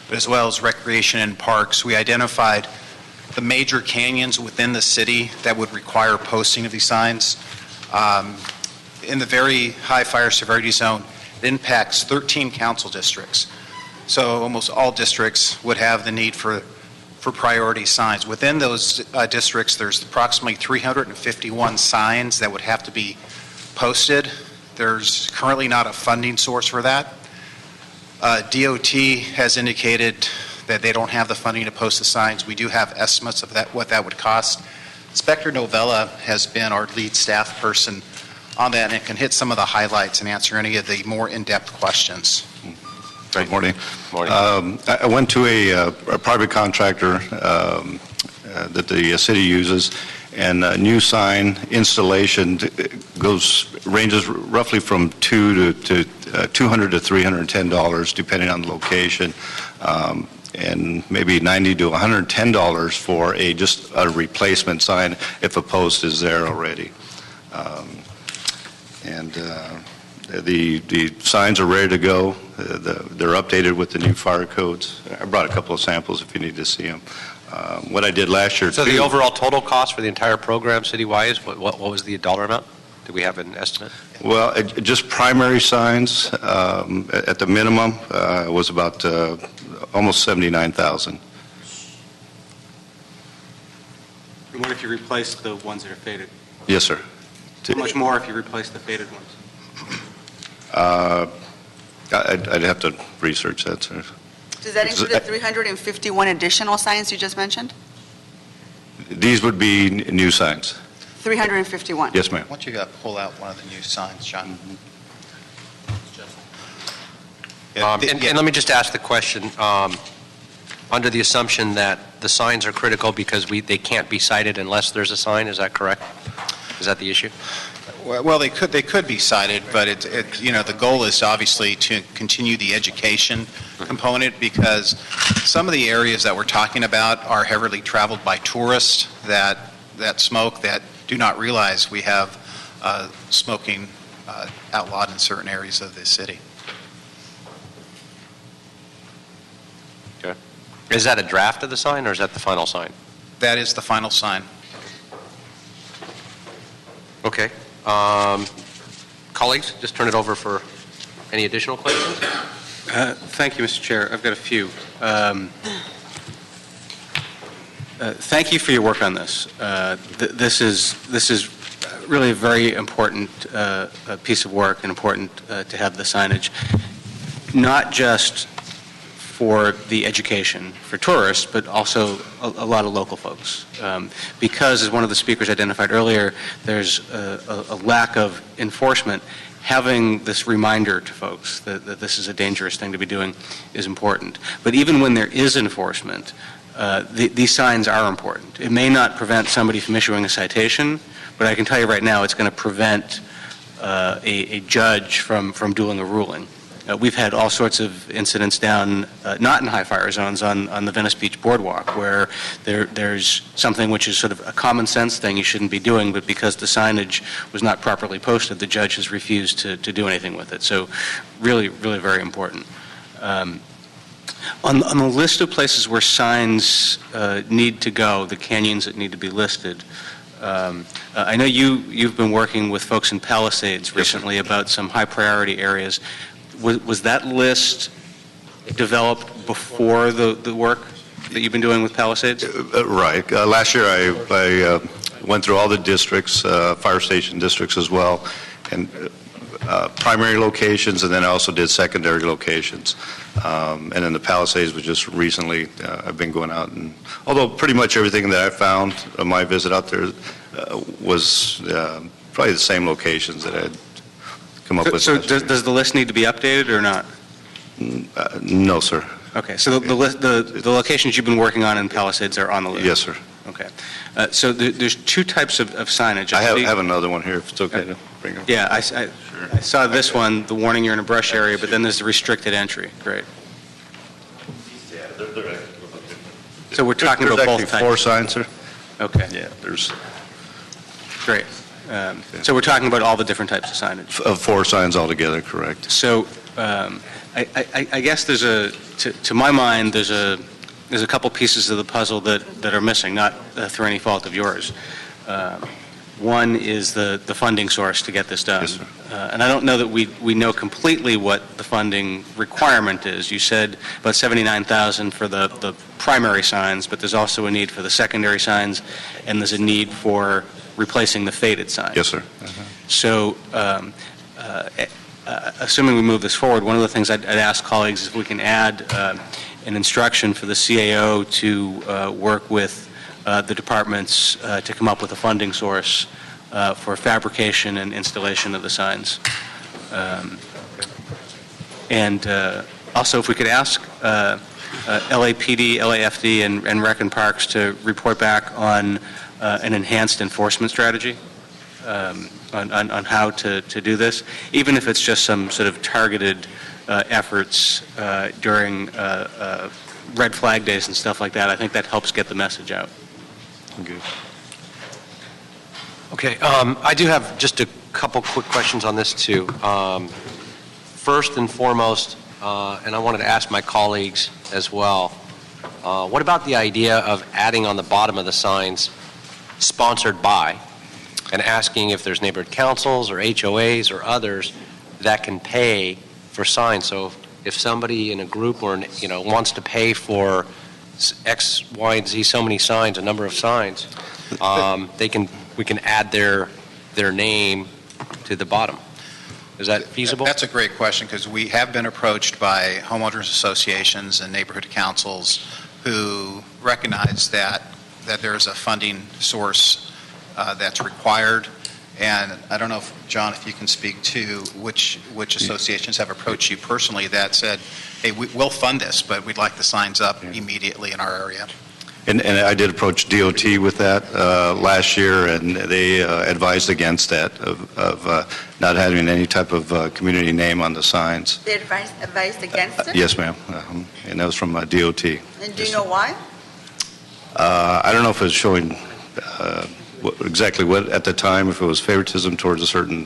but as well as Recreation and Parks. We identified the major canyons within the city that would require posting of these signs. In the very high fire severity zone, it impacts 13 council districts. So almost all districts would have the need for priority signs. Within those districts, there's approximately 351 signs that would have to be posted. There's currently not a funding source for that. DOT has indicated that they don't have the funding to post the signs. We do have estimates of what that would cost. Inspector Novella has been our lead staff person on that and can hit some of the highlights and answer any of the more in-depth questions. Good morning. I went to a private contractor that the city uses, and a new sign installation ranges roughly from $200 to $310, depending on the location, and maybe $90 to $110 for just a replacement sign if a post is there already. The signs are ready to go. They're updated with the new fire codes. I brought a couple of samples if you need to see them. What I did last year. So the overall total cost for the entire program city-wide, what was the dollar amount? Do we have an estimate? Well, just primary signs at the minimum was about almost $79,000. And what if you replace the ones that are faded? Yes, sir. How much more if you replace the faded ones? I'd have to research that, sir. Does that include the 351 additional signs you just mentioned? These would be new signs. 351? Yes, ma'am. Why don't you pull out one of the new signs, John? And let me just ask the question, under the assumption that the signs are critical because they can't be cited unless there's a sign, is that correct? Is that the issue? Well, they could be cited, but the goal is obviously to continue the education component, because some of the areas that we're talking about are heavily traveled by tourists that smoke, that do not realize we have smoking outlawed in certain areas of the city. Okay. Is that a draft of the sign, or is that the final sign? That is the final sign. Okay. Colleagues, just turn it over for any additional questions. Thank you, Mr. Chair. I've got a few. Thank you for your work on this. This is really a very important piece of work, and important to have the signage, not just for the education for tourists, but also a lot of local folks. Because, as one of the speakers identified earlier, there's a lack of enforcement. Having this reminder to folks that this is a dangerous thing to be doing is important. But even when there is enforcement, these signs are important. It may not prevent somebody from issuing a citation, but I can tell you right now it's going to prevent a judge from doing a ruling. We've had all sorts of incidents down, not in high fire zones, on the Venice Beach Boardwalk, where there's something which is sort of a common sense thing you shouldn't be doing, but because the signage was not properly posted, the judge has refused to do anything with it. So really, really very important. On the list of places where signs need to go, the canyons that need to be listed, I know you've been working with folks in Palisades recently about some high priority areas. Was that list developed before the work that you've been doing with Palisades? Right. Last year I went through all the districts, fire station districts as well, primary locations, and then I also did secondary locations. And then the Palisades was just recently, I've been going out, and although pretty much everything that I found on my visit out there was probably the same locations that I had come up with. So does the list need to be updated or not? No, sir. Okay, so the locations you've been working on in Palisades are on the list? Yes, sir. Okay. So there's two types of signage. I have another one here, if it's okay to bring up. Yeah, I saw this one, the warning you're in a brush area, but then there's the restricted entry. Great. Yeah, they're So we're talking about both types? There's actually 4 signs, sir. Okay. Yeah, there's... Great. So we're talking about all the different types of signage? Of 4 signs altogether, correct. So I guess to my mind, there's a couple pieces of the puzzle that are missing, not through any fault of yours. One is the funding source to get this done. Yes, sir. And I don't know that we know completely what the funding requirement is. You said about $79,000 for the primary signs, but there's also a need for the secondary signs, and there's a need for replacing the faded signs. Yes, sir. So assuming we move this forward, one of the things I'd ask colleagues is if we can add an instruction for the CAO to work with the departments to come up with a funding source for fabrication and installation of the signs. And also if we could ask LAPD, LAFD, and Rec and Parks to report back on an enhanced enforcement strategy on how to do this, even if it's just some sort of targeted efforts during red flag days and stuff like that. I think that helps get the message out. Good. Okay, I do have just a couple quick questions on this too. First and foremost, and I wanted to ask my colleagues as well, what about the idea of adding on the bottom of the signs, sponsored by, and asking if there's neighborhood councils or HOAs or others that can pay for signs? So if somebody in a group or wants to pay for X, Y, and Z, so many signs, a number of signs, we can add their name to the bottom. Is that feasible? That's a great question, because we have been approached by homeowners associations and neighborhood councils who recognize that there's a funding source that's required. And I don't know, John, if you can speak to which associations have approached you personally that said, hey, we'll fund this, but we'd like the signs up immediately in our area. And I did approach DOT with that last year, and they advised against that, of not having any type of community name on the signs. They advised against it? Yes, ma'am. And that was from DOT. And do you know why? I don't know if it was showing exactly what at the time, if it was favoritism towards a certain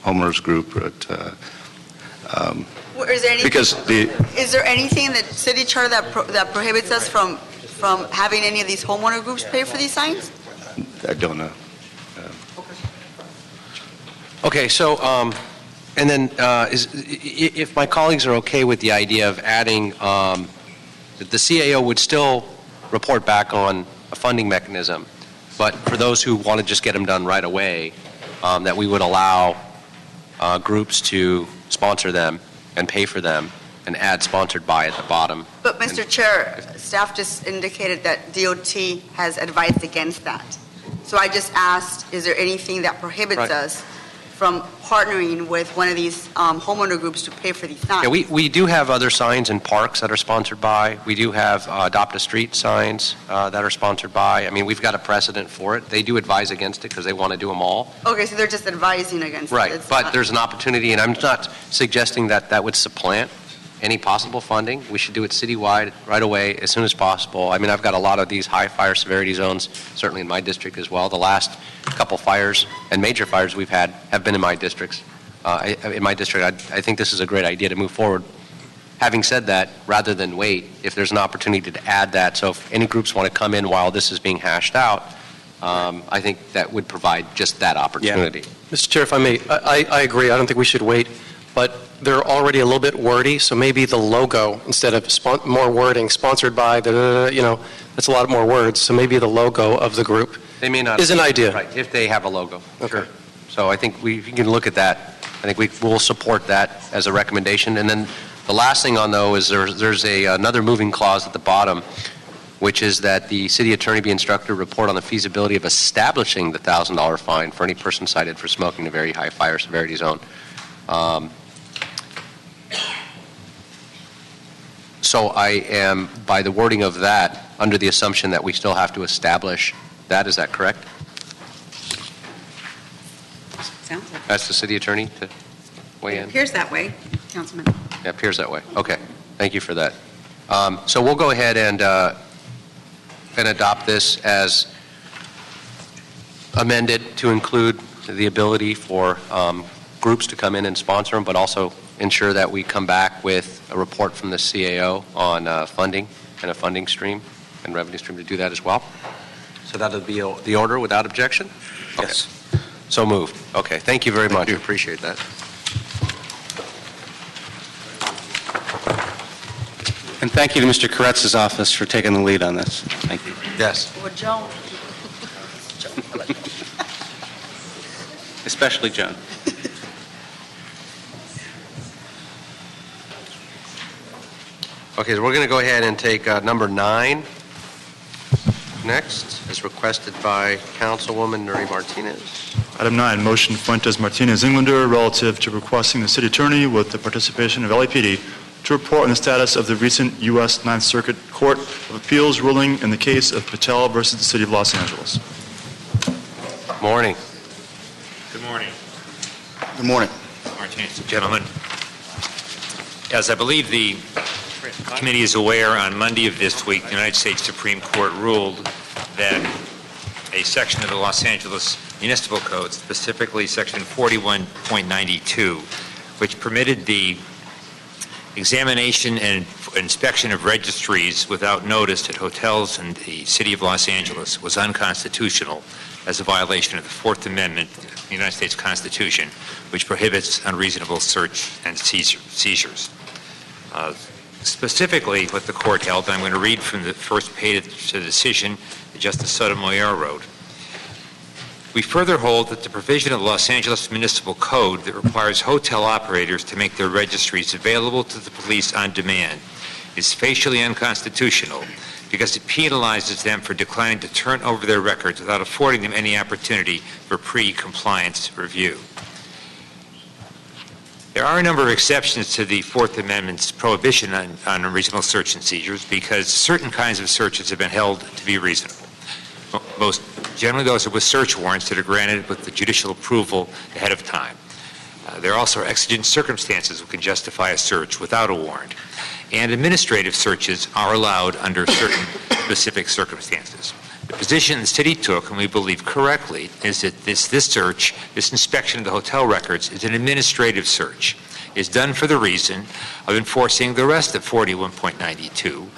homeowners group, but Is there anything, because is there anything in the city charter that prohibits us from having any of these homeowner groups pay for these signs? I don't know. Okay, so, and then if my colleagues are okay with the idea of adding, that the CAO would still report back on a funding mechanism, but for those who want to just get them done right away, that we would allow groups to sponsor them and pay for them and add sponsored by at the bottom. But Mr. Chair, staff just indicated that DOT has advised against that. So I just asked, is there anything that prohibits us from partnering with one of these homeowner groups to pay for these signs? Yeah, we do have other signs in parks that are sponsored by. We do have Adopt a Street signs that are sponsored by. I mean, we've got a precedent for it. They do advise against it because they want to do them all. Okay, so they're just advising against it. Right, but there's an opportunity, and I'm not suggesting that would supplant any possible funding. We should do it citywide right away as soon as possible. I mean, I've got a lot of these high fire severity zones, certainly in my district as well. The last couple fires and major fires we've had have been in my districts. I think this is a great idea to move forward. Having said that, rather than wait, if there's an opportunity to add that, so if any groups want to come in while this is being hashed out, I think that would provide just that opportunity. Yeah. Mr. Chair, if I may, I agree. I don't think we should wait, but they're already a little bit wordy, so maybe the logo, instead of more wording, sponsored by, that's a lot more words, so maybe the logo of the group they may not is an idea. Right, if they have a logo. Okay. Sure. So I think if you can look at that, I think we will support that as a recommendation. And then the last thing on though is there's another moving clause at the bottom, which is that the city attorney be instructed to report on the feasibility of establishing the $1,000 fine for any person cited for smoking in a very high fire severity zone. So I am, by the wording of that, under the assumption that we still have to establish that. Is that correct? Sounds like That's the city attorney to weigh it in? appears that way, Councilman. Yeah, it appears that way. Okay. Thank you for that. So we'll go ahead and adopt this as amended to include the ability for groups to come in and sponsor them, but also ensure that we come back with a report from the CAO on funding and a funding stream and revenue stream to do that as well. So that'll be the order without objection? Okay. Yes. So moved. Okay. Thank you very much. I appreciate that. And thank you to Mr. Koretz's office for taking the lead on this. Thank you. Yes. Well, Joan. Especially Joan. Okay, so we're going to go ahead and take number 9 next, as requested by Councilwoman Nuri Martinez. Item 9, motion Fuentes Martinez Englander relative to requesting the city attorney with the participation of LAPD to report on the status of the recent U.S. Ninth Circuit Court of Appeals ruling in the case of Patel versus the City of Los Angeles. Morning. Good morning. Good morning. Martinez, gentlemen. As I believe the committee is aware, on Monday of this week, the United States Supreme Court ruled that a section of the Los Angeles Municipal Code, specifically Section 41.92, which permitted the examination and inspection of registries without notice at hotels in the City of Los Angeles, was unconstitutional as a violation of the Fourth Amendment of the United States Constitution, which prohibits unreasonable search and seizures. Specifically, what the court held, and I'm going to read from the first page of the decision that Justice Sotomayor wrote. We further hold that the provision of the Los Angeles Municipal Code that requires hotel operators to make their registries available to the police on demand is facially unconstitutional because it penalizes them for declining to turn over their records without affording them any opportunity for pre-compliance review. There are a number of exceptions to the Fourth Amendment's prohibition on unreasonable search and seizures because certain kinds of searches have been held to be reasonable. Most generally, those are with search warrants that are granted with the judicial approval ahead of time. There are also exigent circumstances that can justify a search without a warrant. And administrative searches are allowed under certain specific circumstances. The position the city took, and we believe correctly, is that this search, this inspection of the hotel records, is an administrative search. It's done for the reason of enforcing the rest of 41.92,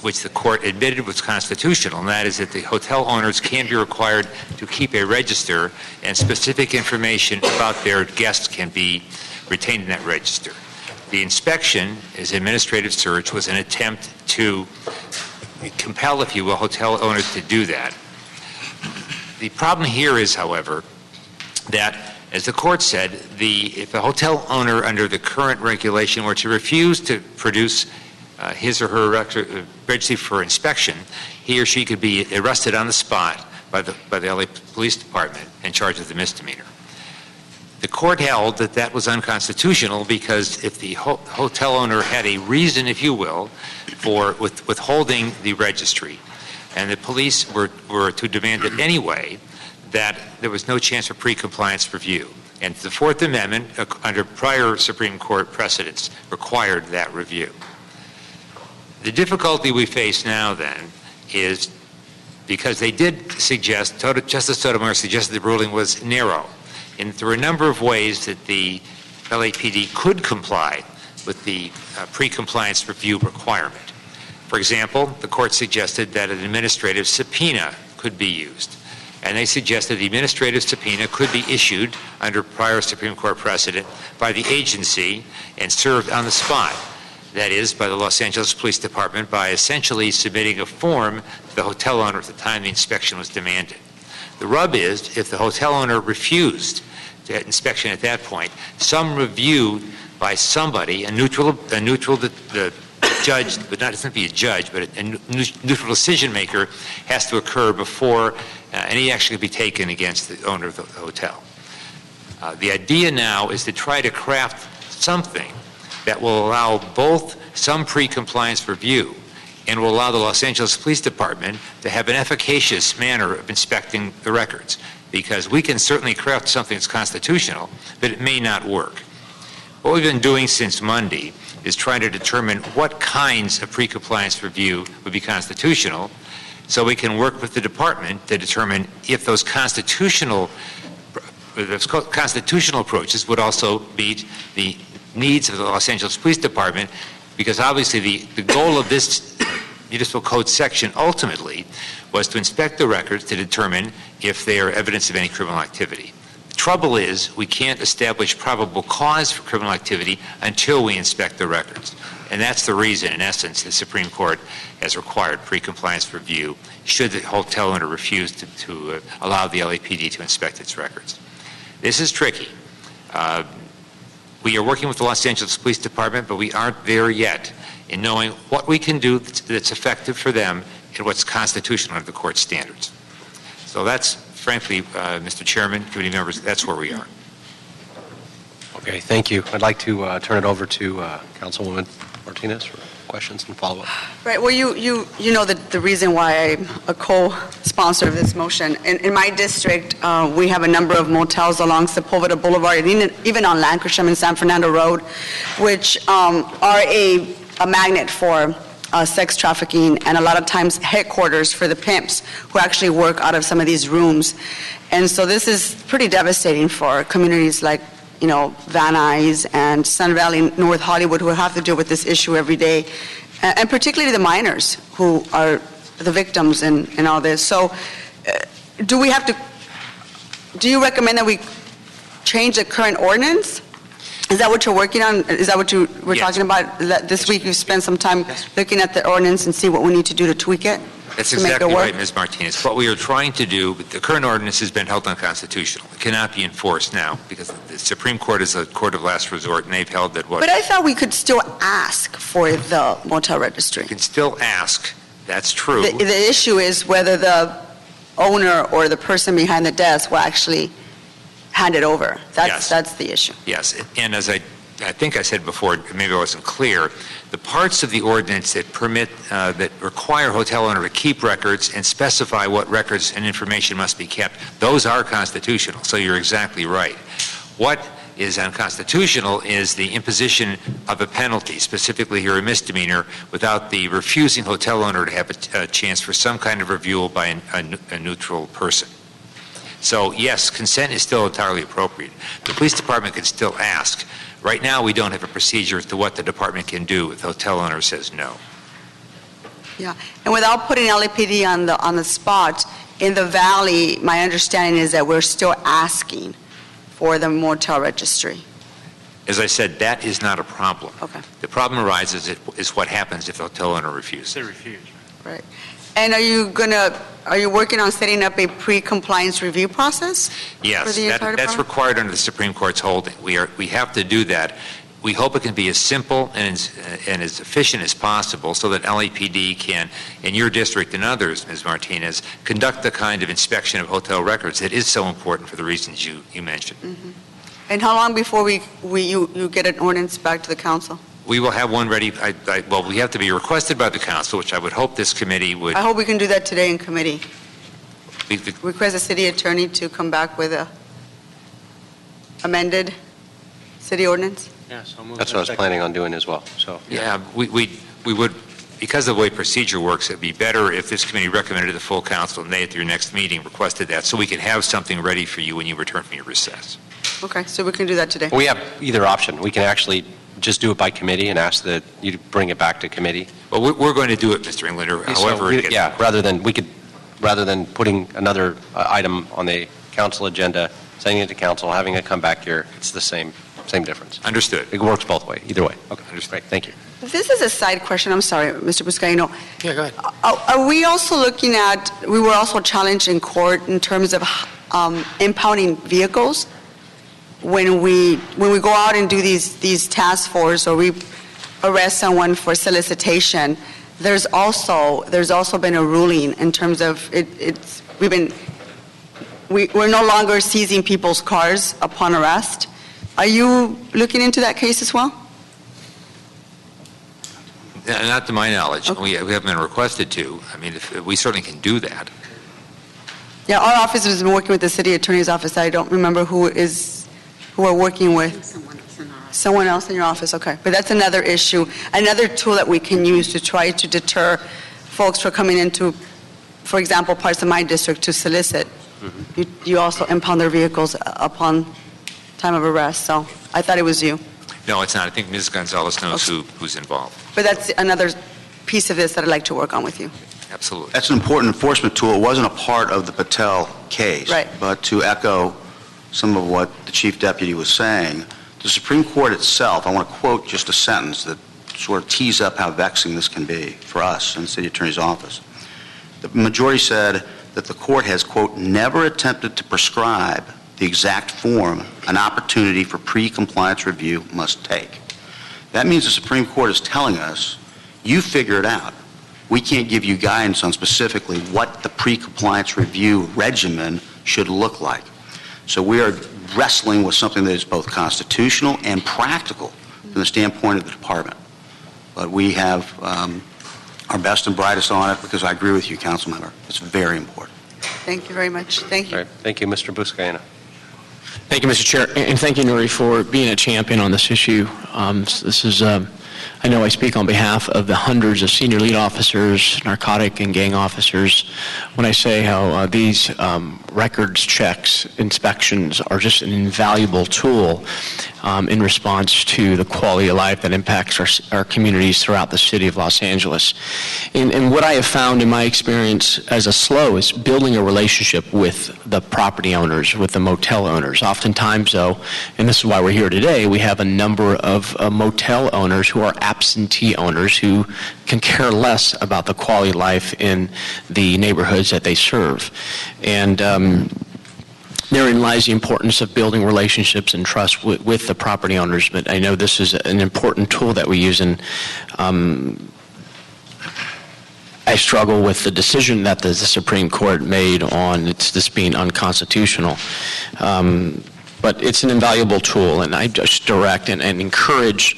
which the court admitted was constitutional, and that is that the hotel owners can be required to keep a register and specific information about their guests can be retained in that register. The inspection, as administrative search, was an attempt to compel, if you will, hotel owners to do that. The problem here is, however, that, as the court said, if a hotel owner under the current regulation were to refuse to produce his or her registry for inspection, he or she could be arrested on the spot by the LA Police Department and charged with a misdemeanor. The court held that that was unconstitutional because if the hotel owner had a reason, if you will, for withholding the registry, and the police were to demand it anyway, that there was no chance for pre-compliance review. And the Fourth Amendment, under prior Supreme Court precedents, required that review. The difficulty we face now, then, is because they did suggest, Justice Sotomayor suggested the ruling was narrow, and there were a number of ways that the LAPD could comply with the pre-compliance review requirement. For example, the court suggested that an administrative subpoena could be used. And they suggested the administrative subpoena could be issued under prior Supreme Court precedent by the agency and served on the spot. That is, by the Los Angeles Police Department by essentially submitting a form to the hotel owner at the time the inspection was demanded. The rub is, if the hotel owner refused to inspection at that point, some review by somebody, a neutral the judge, but not doesn't be a judge, but a neutral decision maker has to occur before any action can be taken against the owner of the hotel. The idea now is to try to craft something that will allow both some pre-compliance review and will allow the Los Angeles Police Department to have an efficacious manner of inspecting the records. Because we can certainly craft something that's constitutional, but it may not work. What we've been doing since Monday is trying to determine what kinds of pre-compliance review would be constitutional, so we can work with the department to determine if those constitutional approaches would also meet the needs of the Los Angeles Police Department, because obviously the goal of this municipal code section ultimately was to inspect the records to determine if they are evidence of any criminal activity. The trouble is we can't establish probable cause for criminal activity until we inspect the records. And that's the reason, in essence, the Supreme Court has required pre-compliance review should the hotel owner refuse to allow the LAPD to inspect its records. This is tricky. We are working with the Los Angeles Police Department, but we aren't there yet in knowing what we can do that's effective for them and what's constitutional under the court standards. So that's, frankly, Mr. Chairman, committee members, that's where we are. Okay, thank you. I'd like to turn it over to Councilwoman Martinez for questions and follow-up. Right, well, you know the reason why I'm a co-sponsor of this motion. In my district, we have a number of motels along Sepulveda Boulevard and even on Lankershim and San Fernando Road, which are a magnet for sex trafficking and a lot of times headquarters for the pimps who actually work out of some of these rooms. And so this is pretty devastating for communities like Van Nuys and Sun Valley, North Hollywood, who have to deal with this issue every day, and particularly the minors who are the victims in all this. So do you recommend that we change the current ordinance? Is that what you're working on? Is that what we're talking about? This week you spent some time looking at the ordinance and see what we need to do to tweak it? That's exactly right, Ms. Martinez. What we are trying to do, the current ordinance has been held unconstitutional. It cannot be enforced now because the Supreme Court is a court of last resort, and they've held that what... But I thought we could still ask for the motel registry. You can still ask. That's true. The issue is whether the owner or the person behind the desk will actually hand it over. That's the issue. Yes, and as I think I said before, maybe I wasn't clear, the parts of the ordinance that permit, that require hotel owner to keep records and specify what records and information must be kept, those are constitutional, so you're exactly right. What is unconstitutional is the imposition of a penalty, specifically here a misdemeanor, without the refusing hotel owner to have a chance for some kind of review by a neutral person. So yes, consent is still entirely appropriate. The police department can still ask. Right now, we don't have a procedure as to what the department can do if the hotel owner says no. Yeah, and without putting LAPD on the spot, in the valley, my understanding is that we're still asking for the motel registry. As I said, that is not a problem. Okay. The problem arises is what happens if the hotel owner refuses. They refuse. Right. And are you working on setting up a pre-compliance review process? Yes, for the entire that's department? required under the Supreme Court's holding. We have to do that. We hope it can be as simple and as efficient as possible so that LAPD can, in your district and others, Ms. Martinez, conduct the kind of inspection of hotel records that is so important for the reasons you mentioned. Mm-hmm. And how long before you get an ordinance back to the council? We will have one ready. Well, we have to be requested by the council, which I would hope this committee would. I hope we can do that today in committee. Request the city attorney to come back with a amended city ordinance? That's what I was planning on doing as well. So yeah, we would, because of the way procedure works, it'd be better if this committee recommended to the full council and they at your next meeting requested that so we can have something ready for you when you return from your recess. Okay, so we can do that today. we have either option. We can actually just do it by committee and ask that you bring it back to committee. Well, we're going to do it, Mr. Englander. However, rather than putting another item on the council agenda, sending it to council, having it come back here, it's the same difference. Understood. It works both ways, either way. Okay, understood. Great, thank you. This is a side question. I'm sorry, Mr. Buscaino. Yeah, go ahead. Are we also looking at, we were also challenged in court in terms of impounding vehicles? When we go out and do these task force or we arrest someone for solicitation, there's also been a ruling in terms of we're no longer seizing people's cars upon arrest. Are you looking into that case as well? Not to my knowledge. We haven't been requested to. I mean, we certainly can do that. Yeah, our office has been working with the city attorney's office. I don't remember who we're working with. Someone else in your office, okay. But that's another issue, another tool that we can use to try to deter folks from coming into, for example, parts of my district to solicit. You also impound their vehicles upon time of arrest. So I thought it was you. No, it's not. I think Ms. Gonzalez knows who's involved. But that's another piece of this that I'd like to work on with you. Absolutely. That's an important enforcement tool. It wasn't a part of the Patel case. Right. But to echo some of what the Chief Deputy was saying, the Supreme Court itself, I want to quote just a sentence that sort of tees up how vexing this can be for us in the City Attorney's Office. The majority said that the court has, quote, never attempted to prescribe the exact form an opportunity for pre-compliance review must take. That means the Supreme Court is telling us, you figure it out. We can't give you guidance on specifically what the pre-compliance review regimen should look like. So we are wrestling with something that is both constitutional and practical from the standpoint of the department. But we have our best and brightest on it because I agree with you, Councilmember. It's very important. Thank you very much. Thank you. All right. Thank you, Mr. Buscaino. Thank you, Mr. Chair, and thank you, Nuri, for being a champion on this issue. This is, I know I speak on behalf of the hundreds of senior lead officers, narcotic and gang officers, when I say how these records checks, inspections are just an invaluable tool in response to the quality of life that impacts our communities throughout the city of Los Angeles. And what I have found in my experience as a SLO is building a relationship with the property owners, with the motel owners. Oftentimes, though, and this is why we're here today, we have a number of motel owners who are absentee owners who can care less about the quality of life in the neighborhoods that they serve. And therein lies the importance of building relationships and trust with the property owners. But I know this is an important tool that we use, and I struggle with the decision that the Supreme Court made on this being unconstitutional. But it's an invaluable tool, and I just direct and encourage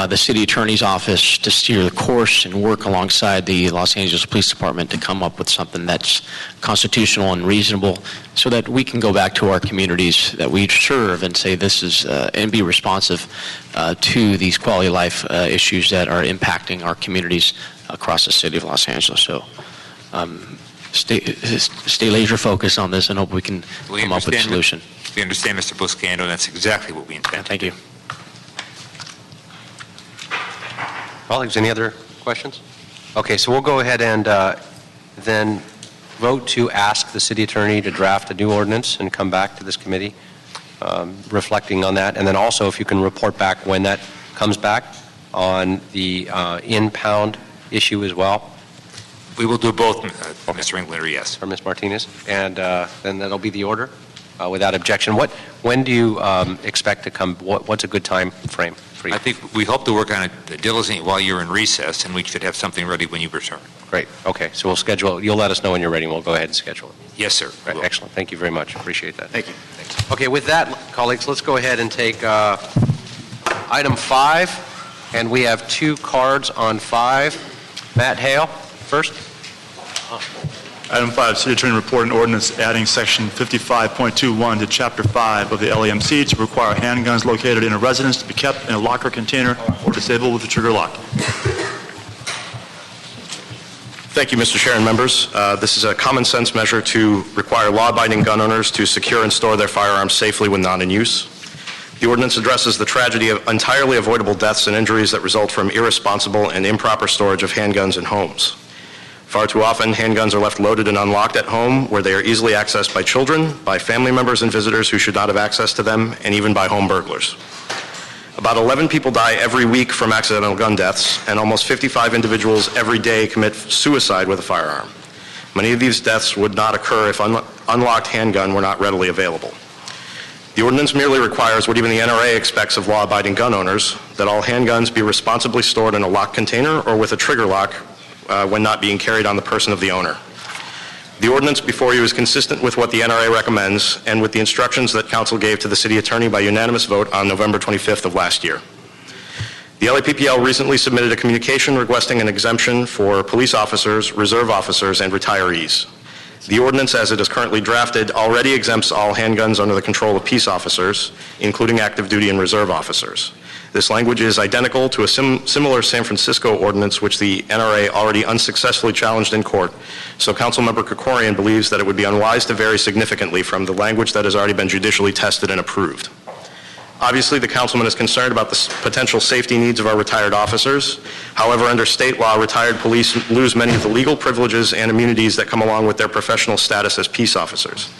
the City Attorney's Office to steer the course and work alongside the Los Angeles Police Department to come up with something that's constitutional and reasonable so that we can go back to our communities that we serve and say this is, and be responsive to these quality of life issues that are impacting our communities across the city of Los Angeles. So stay laser focused on this and hope we can come up with a solution. We understand, Mr. Buscaino, and that's exactly what we intend. Thank you. Colleagues, any other questions? Okay, so we'll go ahead and then vote to ask the city attorney to draft a new ordinance and come back to this committee reflecting on that. And then also if you can report back when that comes back on the impound issue as well. We will do both, Mr. Englander, yes. Or Ms. Martinez. And then that'll be the order without objection. When do you expect to come? What's a good time frame for you? I think we hope to work on it diligently while you're in recess, and we should have something ready when you return. Great. Okay. So we'll schedule. You'll let us know when you're ready, and we'll go ahead and schedule it. Yes, sir. Right. Excellent. Thank you very much. Appreciate that. Thank you. Thanks. Okay. With that, colleagues, let's go ahead and take item 5, and we have 2 cards on 5. Matt Hale, first. Item 5, City Attorney report and ordinance adding section 55.21 to Chapter 5 of the LAMC to require handguns located in a residence to be kept in a locker container or disabled with a trigger lock. Thank you, Mr. Chair and members. This is a common sense measure to require law-abiding gun owners to secure and store their firearms safely when not in use. The ordinance addresses the tragedy of entirely avoidable deaths and injuries that result from irresponsible and improper storage of handguns in homes. Far too often, handguns are left loaded and unlocked at home where they are easily accessed by children, by family members and visitors who should not have access to them, and even by home burglars. About 11 people die every week from accidental gun deaths, and almost 55 individuals every day commit suicide with a firearm. Many of these deaths would not occur if unlocked handgun were not readily available. The ordinance merely requires what even the NRA expects of law-abiding gun owners, that all handguns be responsibly stored in a locked container or with a trigger lock when not being carried on the person of the owner. The ordinance before you is consistent with what the NRA recommends and with the instructions that Council gave to the City Attorney by unanimous vote on November 25th of last year. The LAPPL recently submitted a communication requesting an exemption for police officers, reserve officers, and retirees. The ordinance, as it is currently drafted, already exempts all handguns under the control of peace officers, including active duty and reserve officers. This language is identical to a similar San Francisco ordinance which the NRA already unsuccessfully challenged in court, so Councilmember Krikorian believes that it would be unwise to vary significantly from the language that has already been judicially tested and approved. Obviously, the councilman is concerned about the potential safety needs of our retired officers. However, under state law, retired police lose many of the legal privileges and immunities that come along with their professional status as peace officers.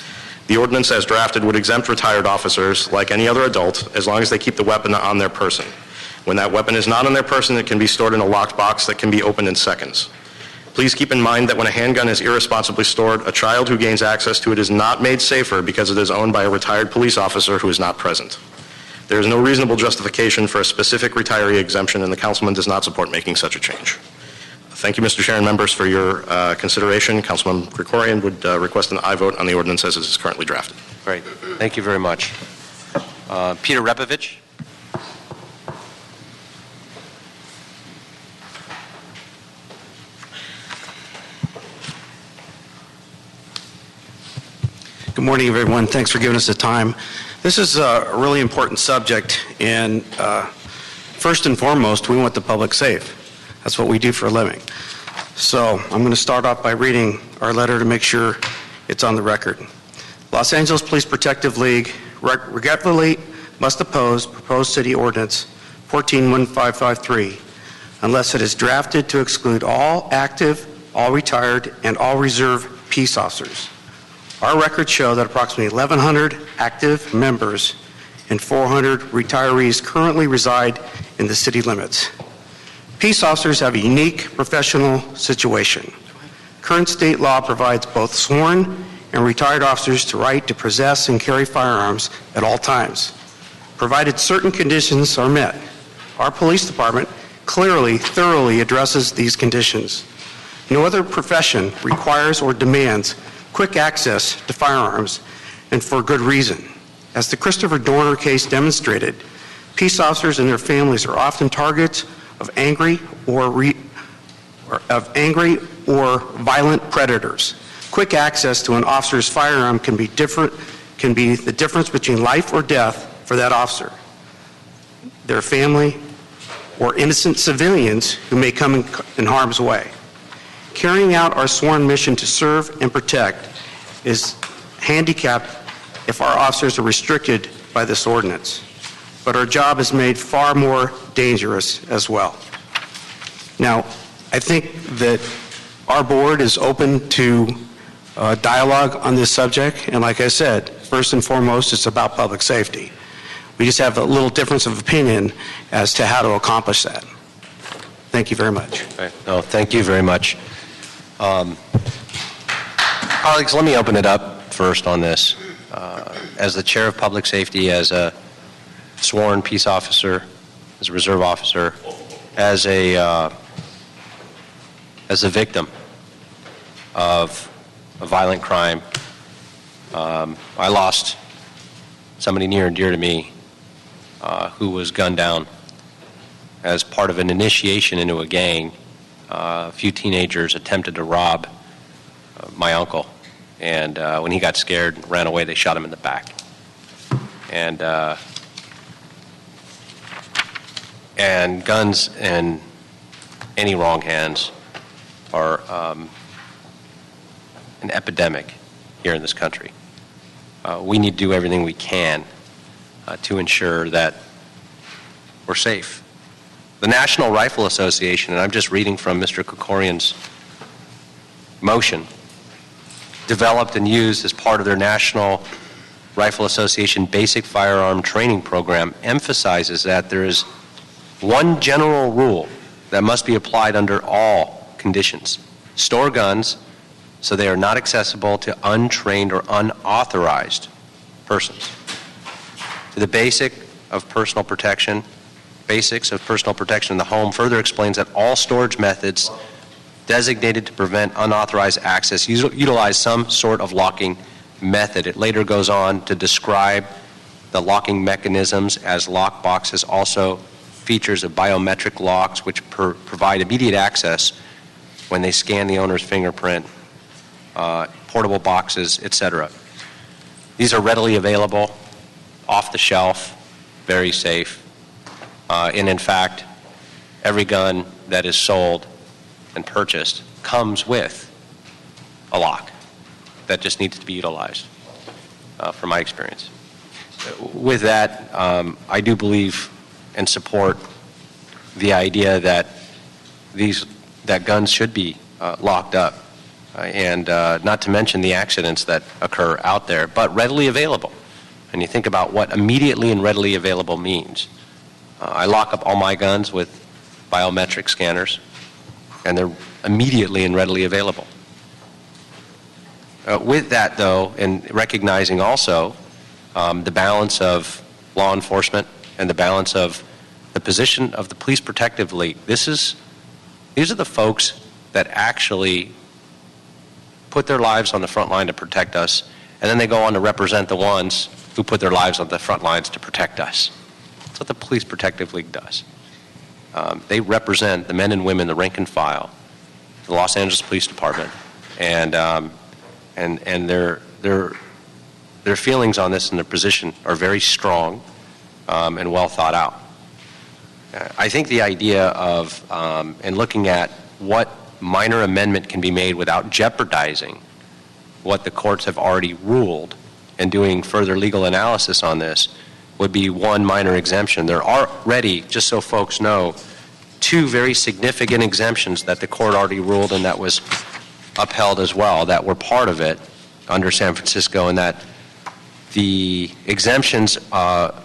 The ordinance as drafted would exempt retired officers, like any other adult, as long as they keep the weapon on their person. When that weapon is not on their person, it can be stored in a locked box that can be opened in seconds. Please keep in mind that when a handgun is irresponsibly stored, a child who gains access to it is not made safer because it is owned by a retired police officer who is not present. There is no reasonable justification for a specific retiree exemption, and the councilman does not support making such a change. Thank you, Mr. Chair and members, for your consideration. Councilman Krikorian would request an aye vote on the ordinance as it is currently drafted. Great. Thank you very much. Peter Repovich. Good morning, everyone. Thanks for giving us the time. This is a really important subject, and first and foremost, we want the public safe. That's what we do for a living. So I'm going to start off by reading our letter to make sure it's on the record. Los Angeles Police Protective League regretfully must oppose proposed city ordinance 141553 unless it is drafted to exclude all active, all retired, and all reserve peace officers. Our records show that approximately 1,100 active members and 400 retirees currently reside in the city limits. Peace officers have a unique professional situation. Current state law provides both sworn and retired officers the right to possess and carry firearms at all times, provided certain conditions are met. Our police department clearly, thoroughly addresses these conditions. No other profession requires or demands quick access to firearms, and for good reason. As the Christopher Dorner case demonstrated, peace officers and their families are often targets of angry or violent predators. Quick access to an officer's firearm can be the difference between life or death for that officer, their family, or innocent civilians who may come in harm's way. Carrying out our sworn mission to serve and protect is handicapped if our officers are restricted by this ordinance. But our job is made far more dangerous as well. Now, I think that our board is open to dialogue on this subject, and like I said, first and foremost, it's about public safety. We just have a little difference of opinion as to how to accomplish that. Thank you very much. Okay. No, thank you very much. Colleagues, let me open it up first on this. As the chair of public safety, as a sworn peace officer, as a reserve officer, as a victim of a violent crime, I lost somebody near and dear to me who was gunned down as part of an initiation into a gang. A few teenagers attempted to rob my uncle, and when he got scared and ran away, they shot him in the back. And guns in any wrong hands are an epidemic here in this country. We need to do everything we can to ensure that we're safe. The National Rifle Association, and I'm just reading from Mr. Krikorian's motion, developed and used as part of their national Rifle Association Basic Firearm Training Program emphasizes that there is one general rule that must be applied under all conditions. Store guns so they are not accessible to untrained or unauthorized persons. To the basics of personal protection in the home further explains that all storage methods designated to prevent unauthorized access utilize some sort of locking method. It later goes on to describe the locking mechanisms as lock boxes, also features of biometric locks which provide immediate access when they scan the owner's fingerprint, portable boxes, etc. These are readily available, off the shelf, very safe, and in fact, every gun that is sold and purchased comes with a lock that just needs to be utilized, from my experience. With that, I do believe and support the idea that guns should be locked up, and not to mention the accidents that occur out there, but readily available. And you think about what immediately and readily available means. I lock up all my guns with biometric scanners, and they're immediately and readily available. With that, though, and recognizing also the balance of law enforcement and the balance of the position of the Police Protective League, these are the folks that actually put their lives on the front line to protect us, and then they go on to represent the ones who put their lives on the front lines to protect us. That's what the Police Protective League does. They represent the men and women, the rank and file, the Los Angeles Police Department, and their feelings on this and their position are very strong and well thought out. I think the idea of and looking at what minor amendment can be made without jeopardizing what the courts have already ruled and doing further legal analysis on this would be one minor exemption. There are already, just so folks know, two very significant exemptions that the court already ruled and that was upheld as well, that were part of it under San Francisco, and that the exemptions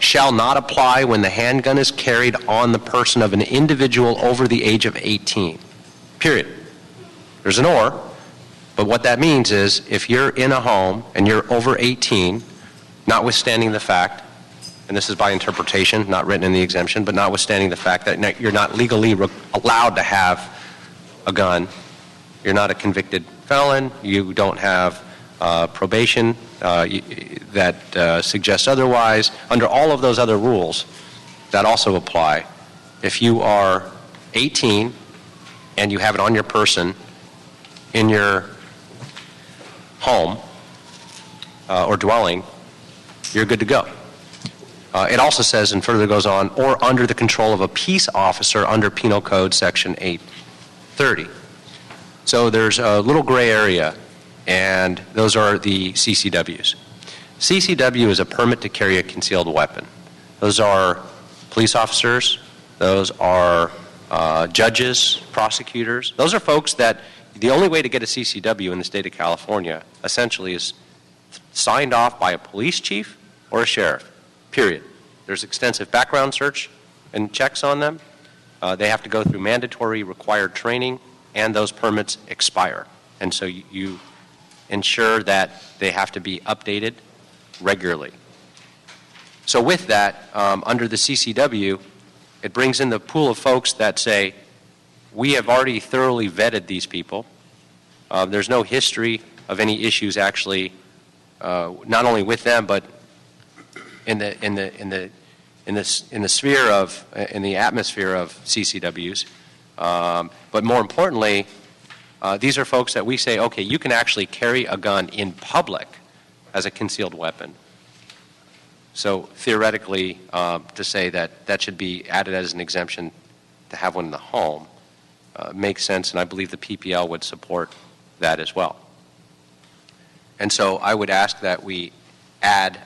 shall not apply when the handgun is carried on the person of an individual over the age of 18, period. There's an or, but what that means is if you're in a home and you're over 18, notwithstanding the fact, and this is by interpretation, not written in the exemption, but notwithstanding the fact that you're not legally allowed to have a gun, you're not a convicted felon, you don't have probation that suggests otherwise, under all of those other rules that also apply, if you are 18 and you have it on your person in your home or dwelling, you're good to go. It also says, and further goes on, or under the control of a peace officer under Penal Code Section 830. So there's a little gray area, and those are the CCWs. CCW is a permit to carry a concealed weapon. Those are police officers, those are judges, prosecutors. Those are folks that the only way to get a CCW in the state of California essentially is signed off by a police chief or a sheriff, period. There's extensive background search and checks on them. They have to go through mandatory required training, and those permits expire. And so you ensure that they have to be updated regularly. So with that, under the CCW, it brings in the pool of folks that say, we have already thoroughly vetted these people. There's no history of any issues actually, not only with them, but in the atmosphere of CCWs. But more importantly, these are folks that we say, okay, you can actually carry a gun in public as a concealed weapon. So theoretically, to say that that should be added as an exemption to have one in the home makes sense, and I believe the PPL would support that as well. And so I would ask that we add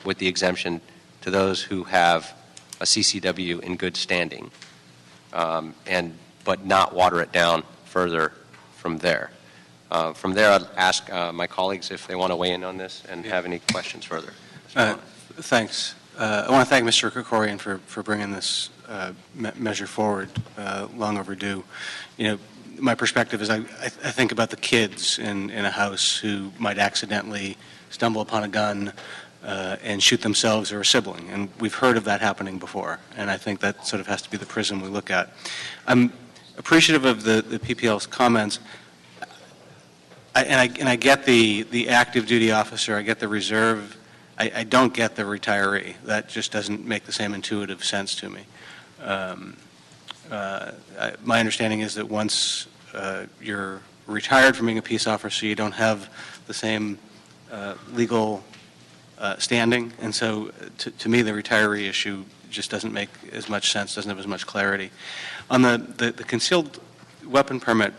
with the exemption to those who have a CCW in good standing, but not water it down further from there. From there, I'd ask my colleagues if they want to weigh in on this and have any questions further. Thanks. I want to thank Mr. Krikorian for bringing this measure forward, long overdue. You know, my perspective is I think about the kids in a house who might accidentally stumble upon a gun and shoot themselves or a sibling, and we've heard of that happening before, and I think that sort of has to be the prism we look at. I'm appreciative of the PPL's comments. I get the active duty officer, I get the reserve, I don't get the retiree. That just doesn't make the same intuitive sense to me. My understanding is that once you're retired from being a peace officer, you don't have the same legal standing, and so to me the retiree issue just doesn't make as much sense, doesn't have as much clarity. On the concealed weapon permit,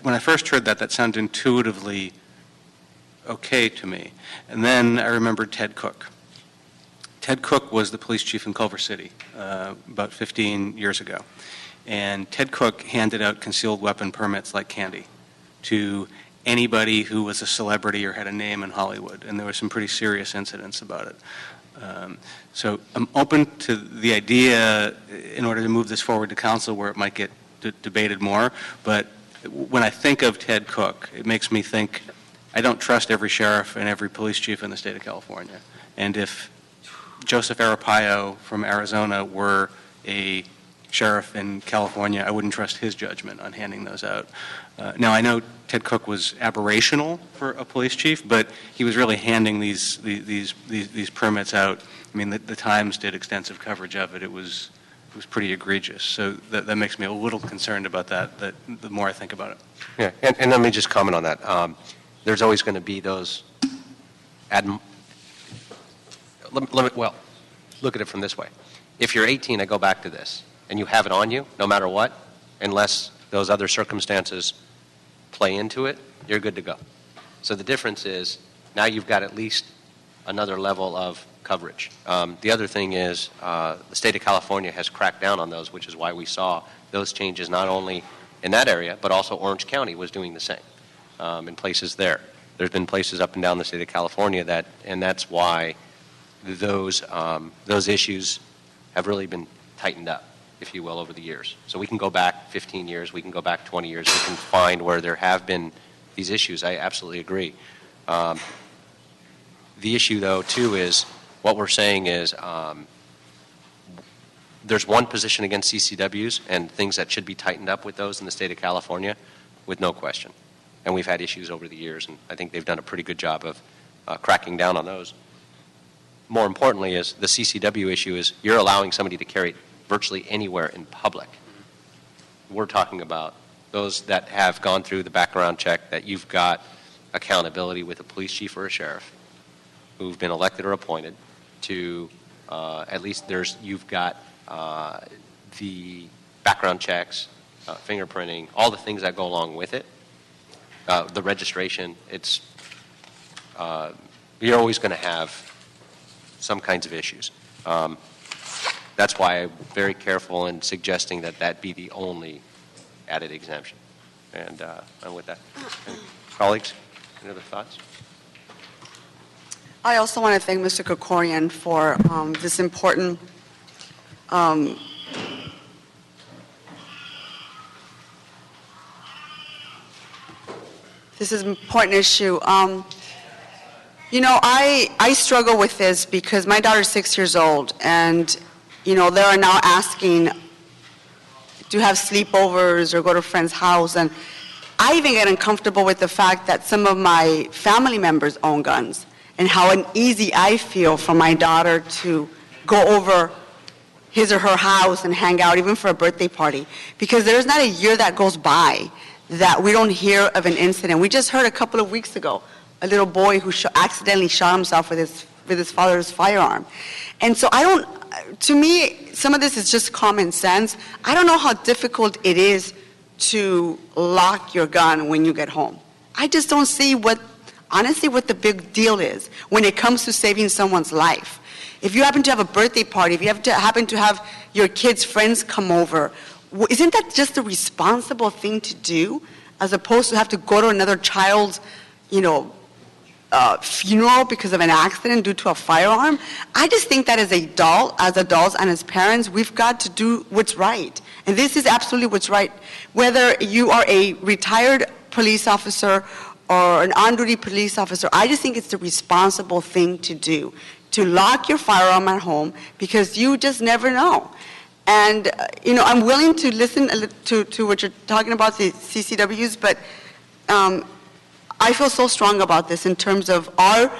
when I first heard that sounded intuitively okay to me. And then I remembered Ted Cook. Ted Cook was the police chief in Culver City about 15 years ago. And Ted Cook handed out concealed weapon permits like candy to anybody who was a celebrity or had a name in Hollywood. And there were some pretty serious incidents about it. So I'm open to the idea in order to move this forward to council where it might get debated more. But when I think of Ted Cook, it makes me think I don't trust every sheriff and every police chief in the state of California. And if Joseph Arpaio from Arizona were a sheriff in California, I wouldn't trust his judgment on handing those out. Now, I know Ted Cook was aberrational for a police chief, but he was really handing these permits out. I mean, the Times did extensive coverage of it. It was pretty egregious. So that makes me a little concerned about that the more I think about it. Yeah, and let me just comment on that. There's always going to be those, well, look at it from this way. If you're 18, I go back to this, and you have it on you, no matter what, unless those other circumstances play into it, you're good to go. So the difference is now you've got at least another level of coverage. The other thing is the state of California has cracked down on those, which is why we saw those changes not only in that area, but also Orange County was doing the same in places there. There's been places up and down the state of California and that's why those issues have really been tightened up, if you will, over the years. So we can go back 15 years, we can go back 20 years, we can find where there have been these issues. I absolutely agree. The issue, though, too, is what we're saying is there's one position against CCWs and things that should be tightened up with those in the state of California, with no question. And we've had issues over the years, and I think they've done a pretty good job of cracking down on those. More importantly is the CCW issue is you're allowing somebody to carry it virtually anywhere in public. We're talking about those that have gone through the background check, that you've got accountability with a police chief or a sheriff who've been elected or appointed to at least you've got the background checks, fingerprinting, all the things that go along with it, the registration. You're always going to have some kinds of issues. That's why I'm very careful in suggesting that be the only added exemption. And with that, colleagues, any other thoughts? I also want to thank Mr. Krikorian for this important issue. You know, I struggle with this because my daughter's 6 years old, and, you know, they are now asking to have sleepovers or go to a friend's house, and I even get uncomfortable with the fact that some of my family members own guns, and how uneasy I feel for my daughter to go over his or her house and hang out, even for a birthday party, because there's not a year that goes by that we don't hear of an incident. We just heard a couple of weeks ago a little boy who accidentally shot himself with his father's firearm. And so to me, some of this is just common sense. I don't know how difficult it is to lock your gun when you get home. I just don't see honestly what the big deal is when it comes to saving someone's life. If you happen to have a birthday party, if you happen to have your kids' friends come over, isn't that just a responsible thing to do, as opposed to have to go to another child's, funeral because of an accident due to a firearm. I just think that as adults and as parents, we've got to do what's right. And this is absolutely what's right. Whether you are a retired police officer or an on-duty police officer, I just think it's the responsible thing to do, to lock your firearm at home, because you just never know. And, I'm willing to listen to what you're talking about, the CCWs, but I feel so strong about this in terms of our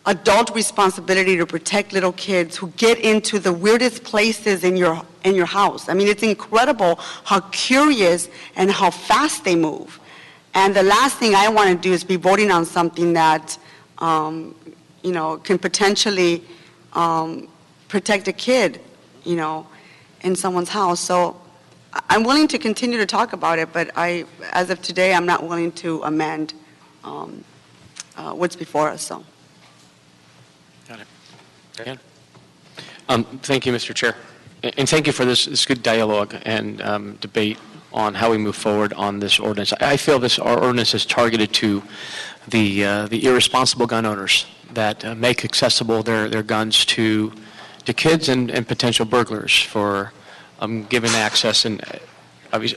adult responsibility to protect little kids who get into the weirdest places in your house. I mean, it's incredible how curious and how fast they move. And the last thing I want to do is be voting on something that, can potentially protect a kid, in someone's house. So I'm willing to continue to talk about it, but as of today, I'm not willing to amend what's before us. So. Got it. Again. Thank you, Mr. Chair. And thank you for this good dialogue and debate on how we move forward on this ordinance. I feel our ordinance is targeted to the irresponsible gun owners that make accessible their guns to kids and potential burglars for given access. And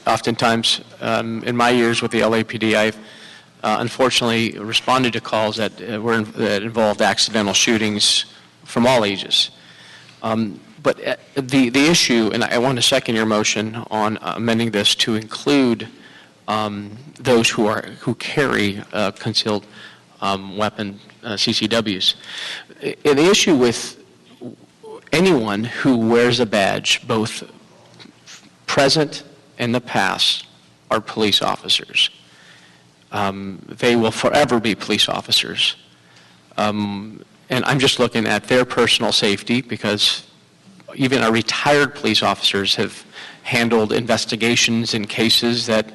oftentimes, in my years with the LAPD, I've unfortunately responded to calls that involved accidental shootings from all ages. But the issue, and I want to second your motion on amending this to include those who carry concealed weapon CCWs. The issue with anyone who wears a badge, both present and the past, are police officers. They will forever be police officers. And I'm just looking at their personal safety, because even our retired police officers have handled investigations in cases that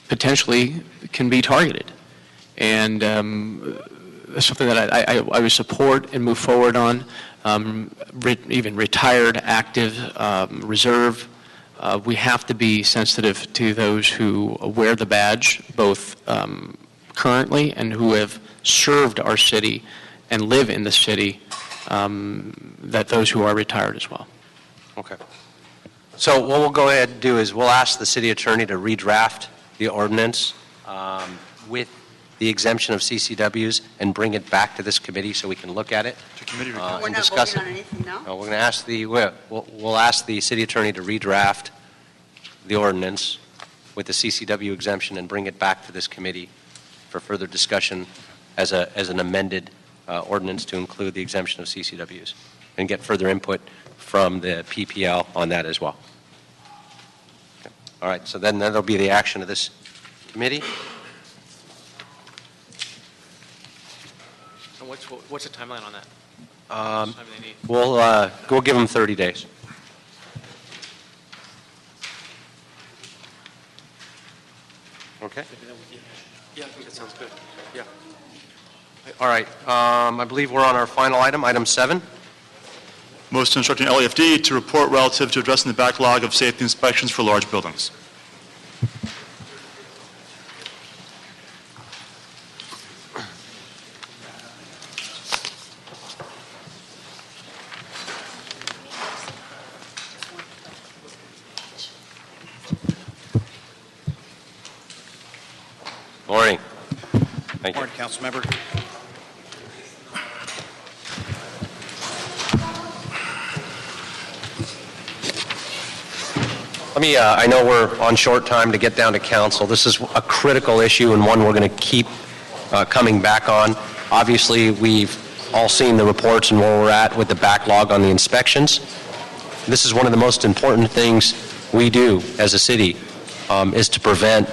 potentially can be targeted. And something that I would support and move forward on, even retired, active, reserve. We have to be sensitive to those who wear the badge, both currently and who have served our city and live in the city, that those who are retired as well. Okay. So what we'll go ahead and do is we'll ask the city attorney to redraft the ordinance with the exemption of CCWs and bring it back to this committee so we can look at it and discuss it. No, we're going to ask we'll ask the city attorney to redraft the ordinance with the CCW exemption and bring it back to this committee for further discussion as an amended ordinance to include the exemption of CCWs and get further input from the PPL on that as well. Okay. All right, so then that'll be the action of this committee. And what's the timeline on that? We'll give them 30 days. Okay. Yeah, I think that sounds good. Yeah. All right. I believe we're on our final item, item 7. Motion instructing LAFD to report relative to addressing the backlog of safety inspections for large buildings. Morning. Thank you. Morning, Council Member. I know we're on short time to get down to council. This is a critical issue and one we're going to keep coming back on. Obviously, we've all seen the reports and where we're at with the backlog on the inspections. This is one of the most important things we do as a city, is to prevent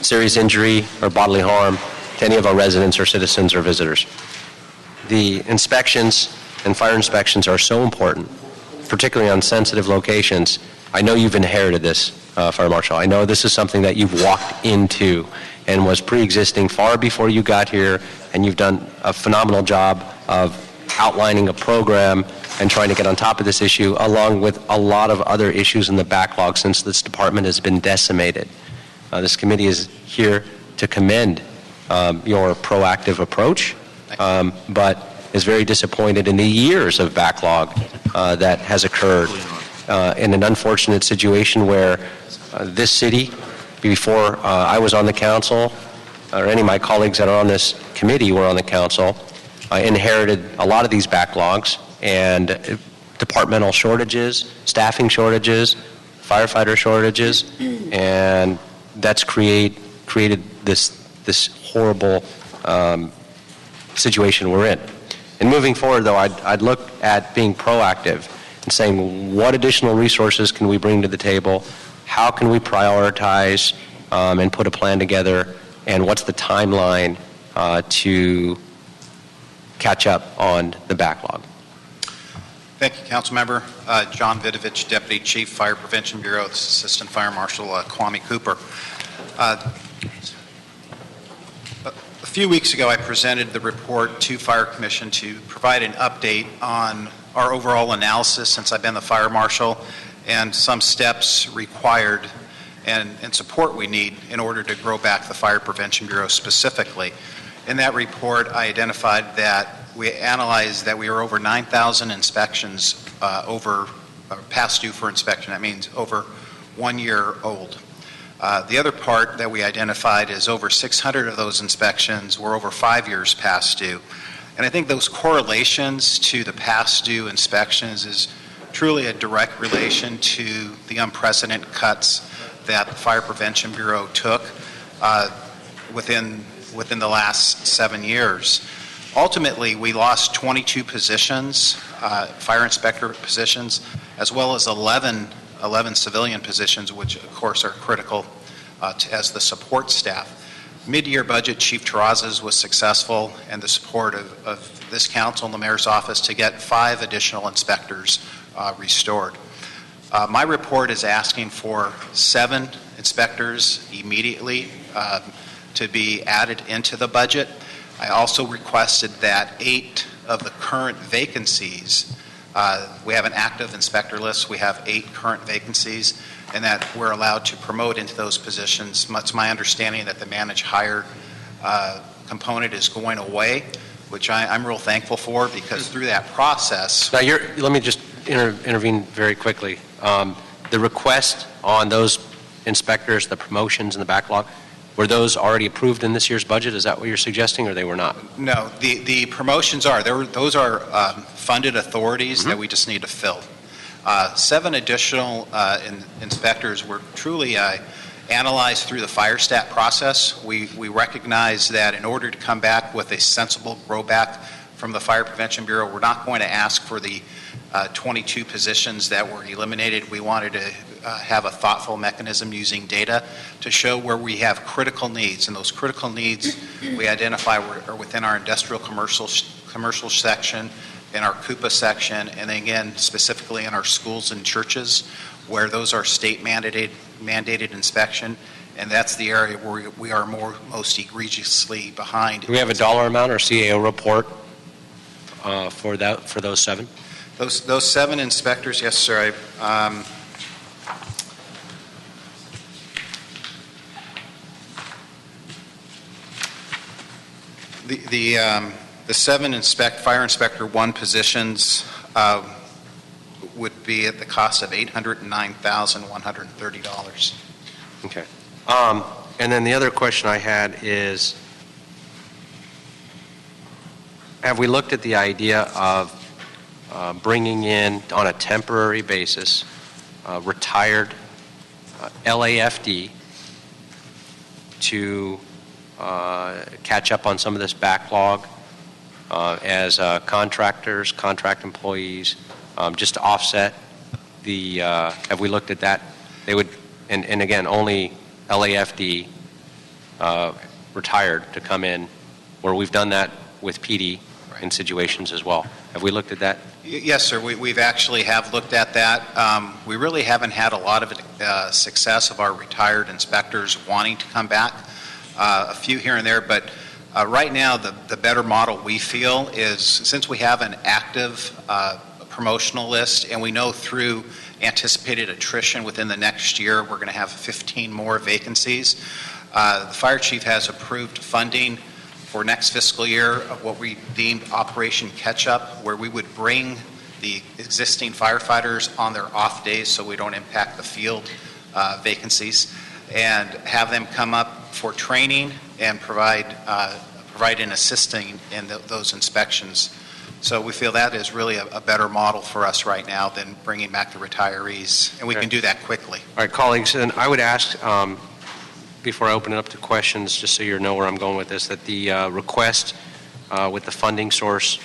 serious injury or bodily harm to any of our residents or citizens or visitors. The inspections and fire inspections are so important, particularly on sensitive locations. I know you've inherited this, Fire Marshal. I know this is something that you've walked into and was pre-existing far before you got here, and you've done a phenomenal job of outlining a program and trying to get on top of this issue, along with a lot of other issues in the backlog since this department has been decimated. This committee is here to commend your proactive approach but is very disappointed in the years of backlog that has occurred in an unfortunate situation where this city, before I was on the council, or any of my colleagues that are on this committee were on the council, inherited a lot of these backlogs and departmental shortages, staffing shortages, firefighter shortages, and that's created this horrible situation we're in. And moving forward, though, I'd look at being proactive and saying, what additional resources can we bring to the table? How can we prioritize and put a plan together? And what's the timeline to catch up on the backlog? Thank you, Councilmember. John Vidovich, Deputy Chief, Fire Prevention Bureau. This is Assistant Fire Marshal Kwame Cooper. A few weeks ago, I presented the report to Fire Commission to provide an update on our overall analysis since I've been the Fire Marshal and some steps required and support we need in order to grow back the Fire Prevention Bureau specifically. In that report, I identified that we analyzed that we are over 9,000 inspections past due for inspection. That means over 1 year old. The other part that we identified is over 600 of those inspections were over 5 years past due. And I think those correlations to the past due inspections is truly a direct relation to the unprecedented cuts that the Fire Prevention Bureau took within the last 7 years. Ultimately, we lost 22 positions, fire inspector positions, as well as 11 civilian positions, which of course are critical as the support staff. Mid-year budget, Chief Terrazas was successful, and the support of this council and the mayor's office to get 5 additional inspectors restored. My report is asking for 7 inspectors immediately to be added into the budget. I also requested that 8 of the current vacancies, we have an active inspector list, we have 8 current vacancies, and that we're allowed to promote into those positions. It's my understanding that the managed hire component is going away, which I'm real thankful for, because through that process... Now, let me just intervene very quickly. The request on those inspectors, the promotions and the backlog, were those already approved in this year's budget? Is that what you're suggesting, or they were not? No, the promotions are. Those are funded authorities that we just need to fill. 7 additional inspectors were truly analyzed through the fire stat process. We recognize that in order to come back with a sensible grow back from the Fire Prevention Bureau, we're not going to ask for the 22 positions that were eliminated. We wanted to have a thoughtful mechanism using data to show where we have critical needs, and those critical needs we identify are within our industrial commercial section, in our Coupa section, and again specifically in our schools and churches, where those are state mandated inspection, and that's the area where we are most egregiously behind. Do we have a dollar amount or CAO report for those 7? Those 7 inspectors, yes, sir. The 7 fire inspector 1 positions would be at the cost of $809,130. Okay. And then the other question I had is, have we looked at the idea of bringing in, on a temporary basis, retired LAFD to catch up on some of this backlog as contractors, contract employees, just to offset the, have we looked at that? They would, and again, only LAFD retired to come in, where we've done that with PD in situations as well. Have we looked at that? Yes, sir. We've actually have looked at that. We really haven't had a lot of success of our retired inspectors wanting to come back. A few here and there, but right now the better model we feel is, since we have an active promotional list, and we know through anticipated attrition within the next year we're going to have 15 more vacancies. The fire chief has approved funding for next fiscal year of what we deemed Operation Catch-Up, where we would bring the existing firefighters on their off days so we don't impact the field vacancies, and have them come up for training and provide and assisting in those inspections. So we feel that is really a better model for us right now than bringing back the retirees, and we can do that quickly. All right, colleagues, and I would ask, before I open it up to questions, just so you know where I'm going with this, that the request with the funding source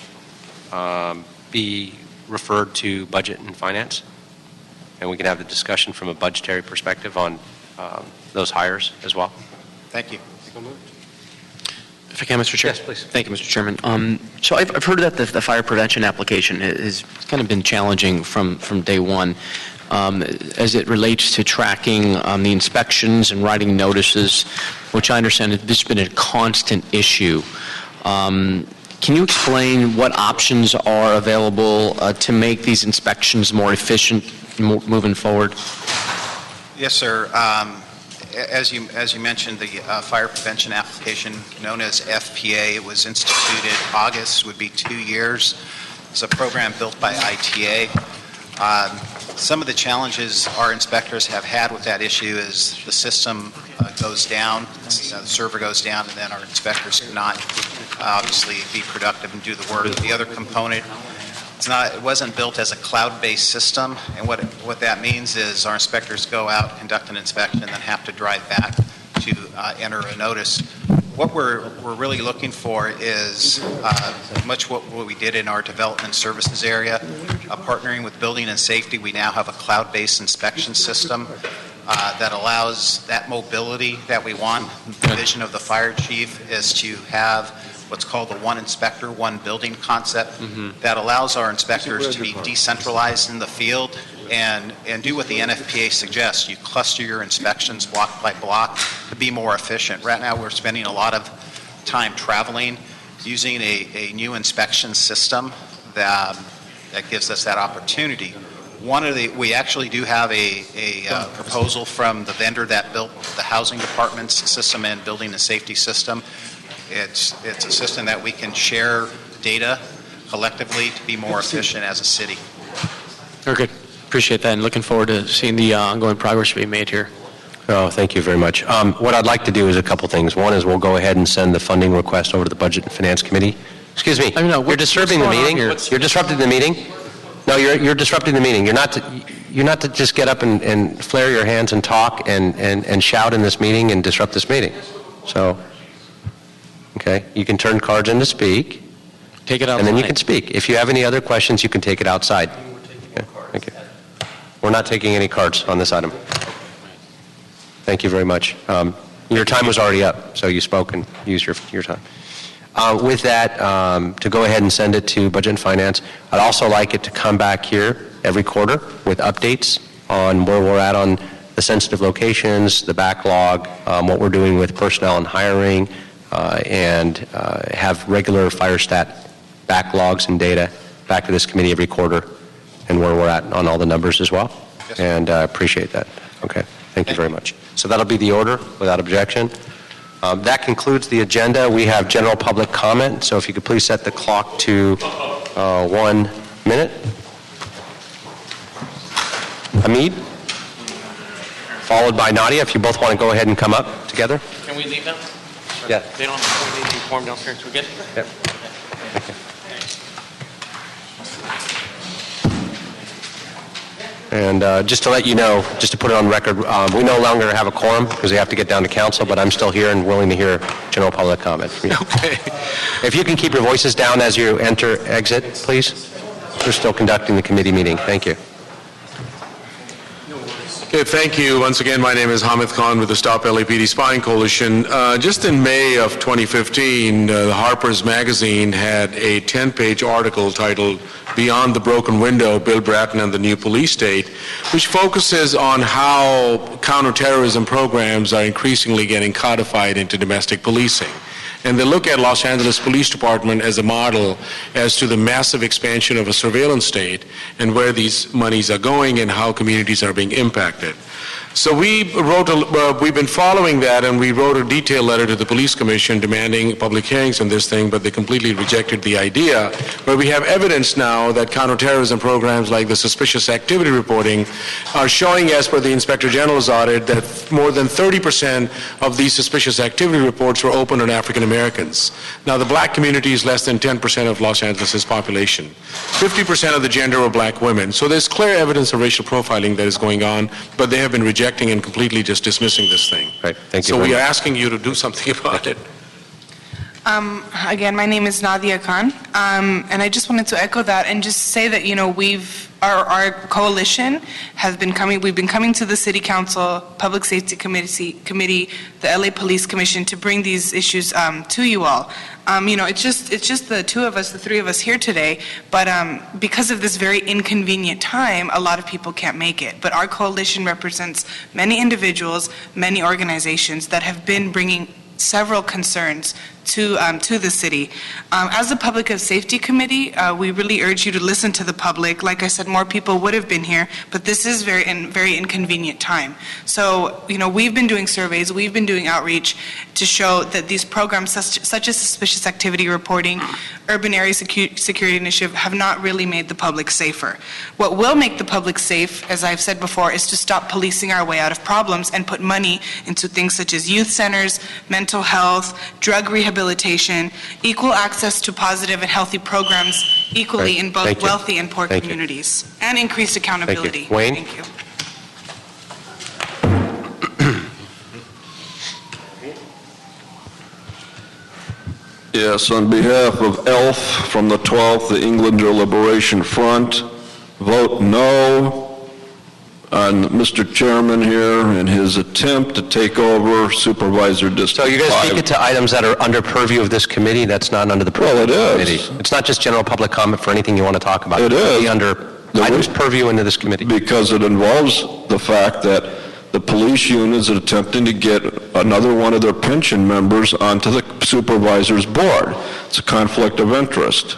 be referred to Budget and Finance, and we can have the discussion from a budgetary perspective on those hires as well. Thank you. If I can, Mr. Chair? Yes, please. Thank you, Mr. Chairman. So I've heard that the fire prevention application has kind of been challenging from day one as it relates to tracking the inspections and writing notices, which I understand this has been a constant issue. Can you explain what options are available to make these inspections more efficient moving forward? Yes, sir. As you mentioned, the fire prevention application known as FPA, it was instituted August, would be 2 years. It's a program built by ITA. Some of the challenges our inspectors have had with that issue is the system goes down, the server goes down, and then our inspectors cannot obviously be productive and do the work. The other component, it wasn't built as a cloud-based system, and what that means is our inspectors go out, conduct an inspection, and then have to drive back to enter a notice. What we're really looking for is much what we did in our development services area, partnering with building and safety. We now have a cloud-based inspection system that allows that mobility that we want. The vision of the fire chief is to have what's called the one inspector, one building concept that allows our inspectors to be decentralized in the field and do what the NFPA suggests. You cluster your inspections block by block to be more efficient. Right now we're spending a lot of time traveling using a new inspection system that gives us that opportunity. We actually do have a proposal from the vendor that built the housing department's system and building and safety system. It's a system that we can share data collectively to be more efficient as a city. Very good. Appreciate that, and looking forward to seeing the ongoing progress being made here. Oh, thank you very much. What I'd like to do is a couple things. One is we'll go ahead and send the funding request over to the Budget and Finance Committee. Excuse me. You're disturbing the meeting. You're disrupting the meeting. No, you're disrupting the meeting. You're not to just get up and flare your hands and talk and shout in this meeting and disrupt this meeting. So, okay, you can turn cards in to speak. Take it outside. And then you can speak. If you have any other questions, you can take it outside. Okay, thank you. We're not taking any cards on this item. Thank you very much. Your time was already up, so you spoke and used your time. With that, to go ahead and send it to Budget and Finance, I'd also like it to come back here every quarter with updates on where we're at on the sensitive locations, the backlog, what we're doing with personnel and hiring, and have regular fire stat backlogs and data back to this committee every quarter and where we're at on all the numbers as well. Yes. And appreciate that. Okay. Thank you very much. So that'll be the order without objection. That concludes the agenda. We have general public comment, so if you could please set the clock to 1 minute. Hamid, followed by Nadia, if you both want to go ahead and come up together. Can we leave now? Yeah. They don't need to form downstairs. We're good? Yep. Okay. And just to let you know, just to put it on record, we no longer have a quorum because we have to get down to council, but I'm still here and willing to hear general public comment. Okay. If you can keep your voices down as you exit, please. We're still conducting the committee meeting. Thank you. Okay, thank you. Once again, my name is Hamid Khan with the Stop LAPD Spying Coalition. Just in May of 2015, the Harper's Magazine had a 10-page article titled Beyond the Broken Window, Bill Bratton and the New Police State, which focuses on how counterterrorism programs are increasingly getting codified into domestic policing. And they look at Los Angeles Police Department as a model as to the massive expansion of a surveillance state and where these monies are going and how communities are being impacted. So we've been following that, and we wrote a detailed letter to the police commission demanding public hearings on this thing, but they completely rejected the idea. But we have evidence now that counterterrorism programs like the suspicious activity reporting are showing, as per the Inspector General's audit, that more than 30% of these suspicious activity reports were opened on African Americans. Now, the black community is less than 10% of Los Angeles' population. 50% of the gender are black women. So there's clear evidence of racial profiling that is going on, but they have been rejecting and completely just dismissing this thing. Right, thank you. So we are asking you to do something about it. Again, my name is Nadia Khan, and I just wanted to echo that and just say that, you know, our coalition has been coming, we've been coming to the City Council, Public Safety Committee, the LA Police Commission to bring these issues to you all. You know, it's just the two of us, the three of us here today, but because of this very inconvenient time, a lot of people can't make it. But our coalition represents many individuals, many organizations that have been bringing several concerns to the city. As a Public Safety Committee, we really urge you to listen to the public. Like I said, more people would have been here, but this is very inconvenient time. So, you know, we've been doing surveys, we've been doing outreach to show that these programs such as suspicious activity reporting, urban area security initiative have not really made the public safer. What will make the public safe, as I've said before, is to stop policing our way out of problems and put money into things such as youth centers, mental health, drug rehabilitation, equal access to positive and healthy programs equally in both wealthy and poor communities, and increased accountability. Thank you. Wayne? Thank you. Yes, on behalf of ELF from the 12th, the Englander Liberation Front, vote no on Mr. Chairman here and his attempt to take over Supervisor District 5. So you're going to speak it to items that are under purview of this committee? That's not under the purview of the committee. It's not just general public comment for anything you want to talk about. It is. Under items purview into this committee. Because it involves the fact that the police unit is attempting to get another one of their pension members onto the supervisor's board. It's a conflict of interest.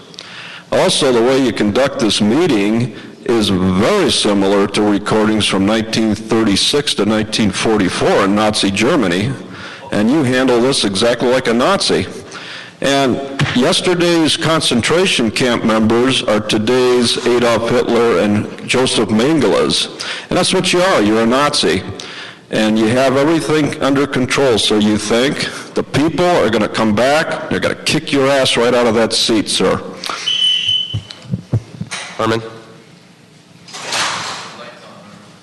Also, the way you conduct this meeting is very similar to recordings from 1936 to 1944 in Nazi Germany, and you handle this exactly like a Nazi. And yesterday's concentration camp members are today's Adolf Hitler and Joseph Mengeles. And that's what you are. You're a Nazi. And you have everything under control, so you think the people are going to come back, they're going to kick your ass right out of that seat, sir. Herman?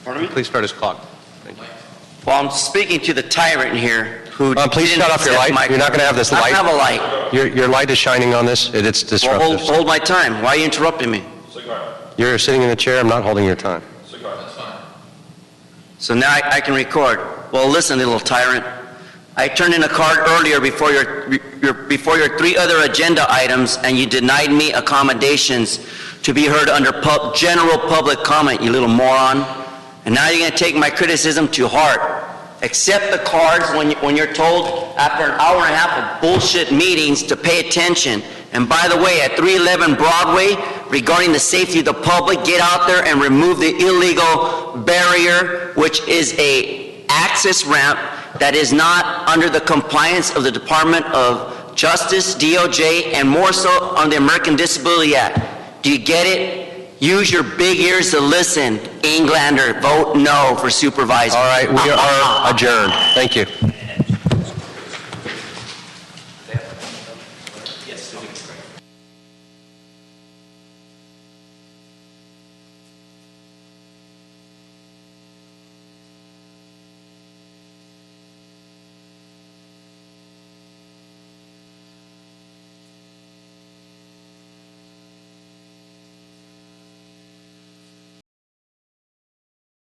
Pardon me? Please start his clock. Thank you. Well, I'm speaking to the tyrant here who please shut off your light. You're not going to have this light. I don't have a light. Your light is shining on this. It's disruptive. Well, hold my time. Why are you interrupting me? You're sitting in the chair. I'm not holding your time. So now I can record. Well, listen, little tyrant. I turned in a card earlier before your three other agenda items, and you denied me accommodations to be heard under general public comment, you little moron. And now you're going to take my criticism to heart. Accept the cards when you're told after an hour and a half of bullshit meetings to pay attention. And by the way, at 311 Broadway, regarding the safety of the public, get out there and remove the illegal barrier, which is a access ramp that is not under the compliance of the Department of Justice, DOJ, and more so on the American Disability Act. Do you get it? Use your big ears to listen. Englander, vote no for supervisor. All right, we are adjourned. Thank you.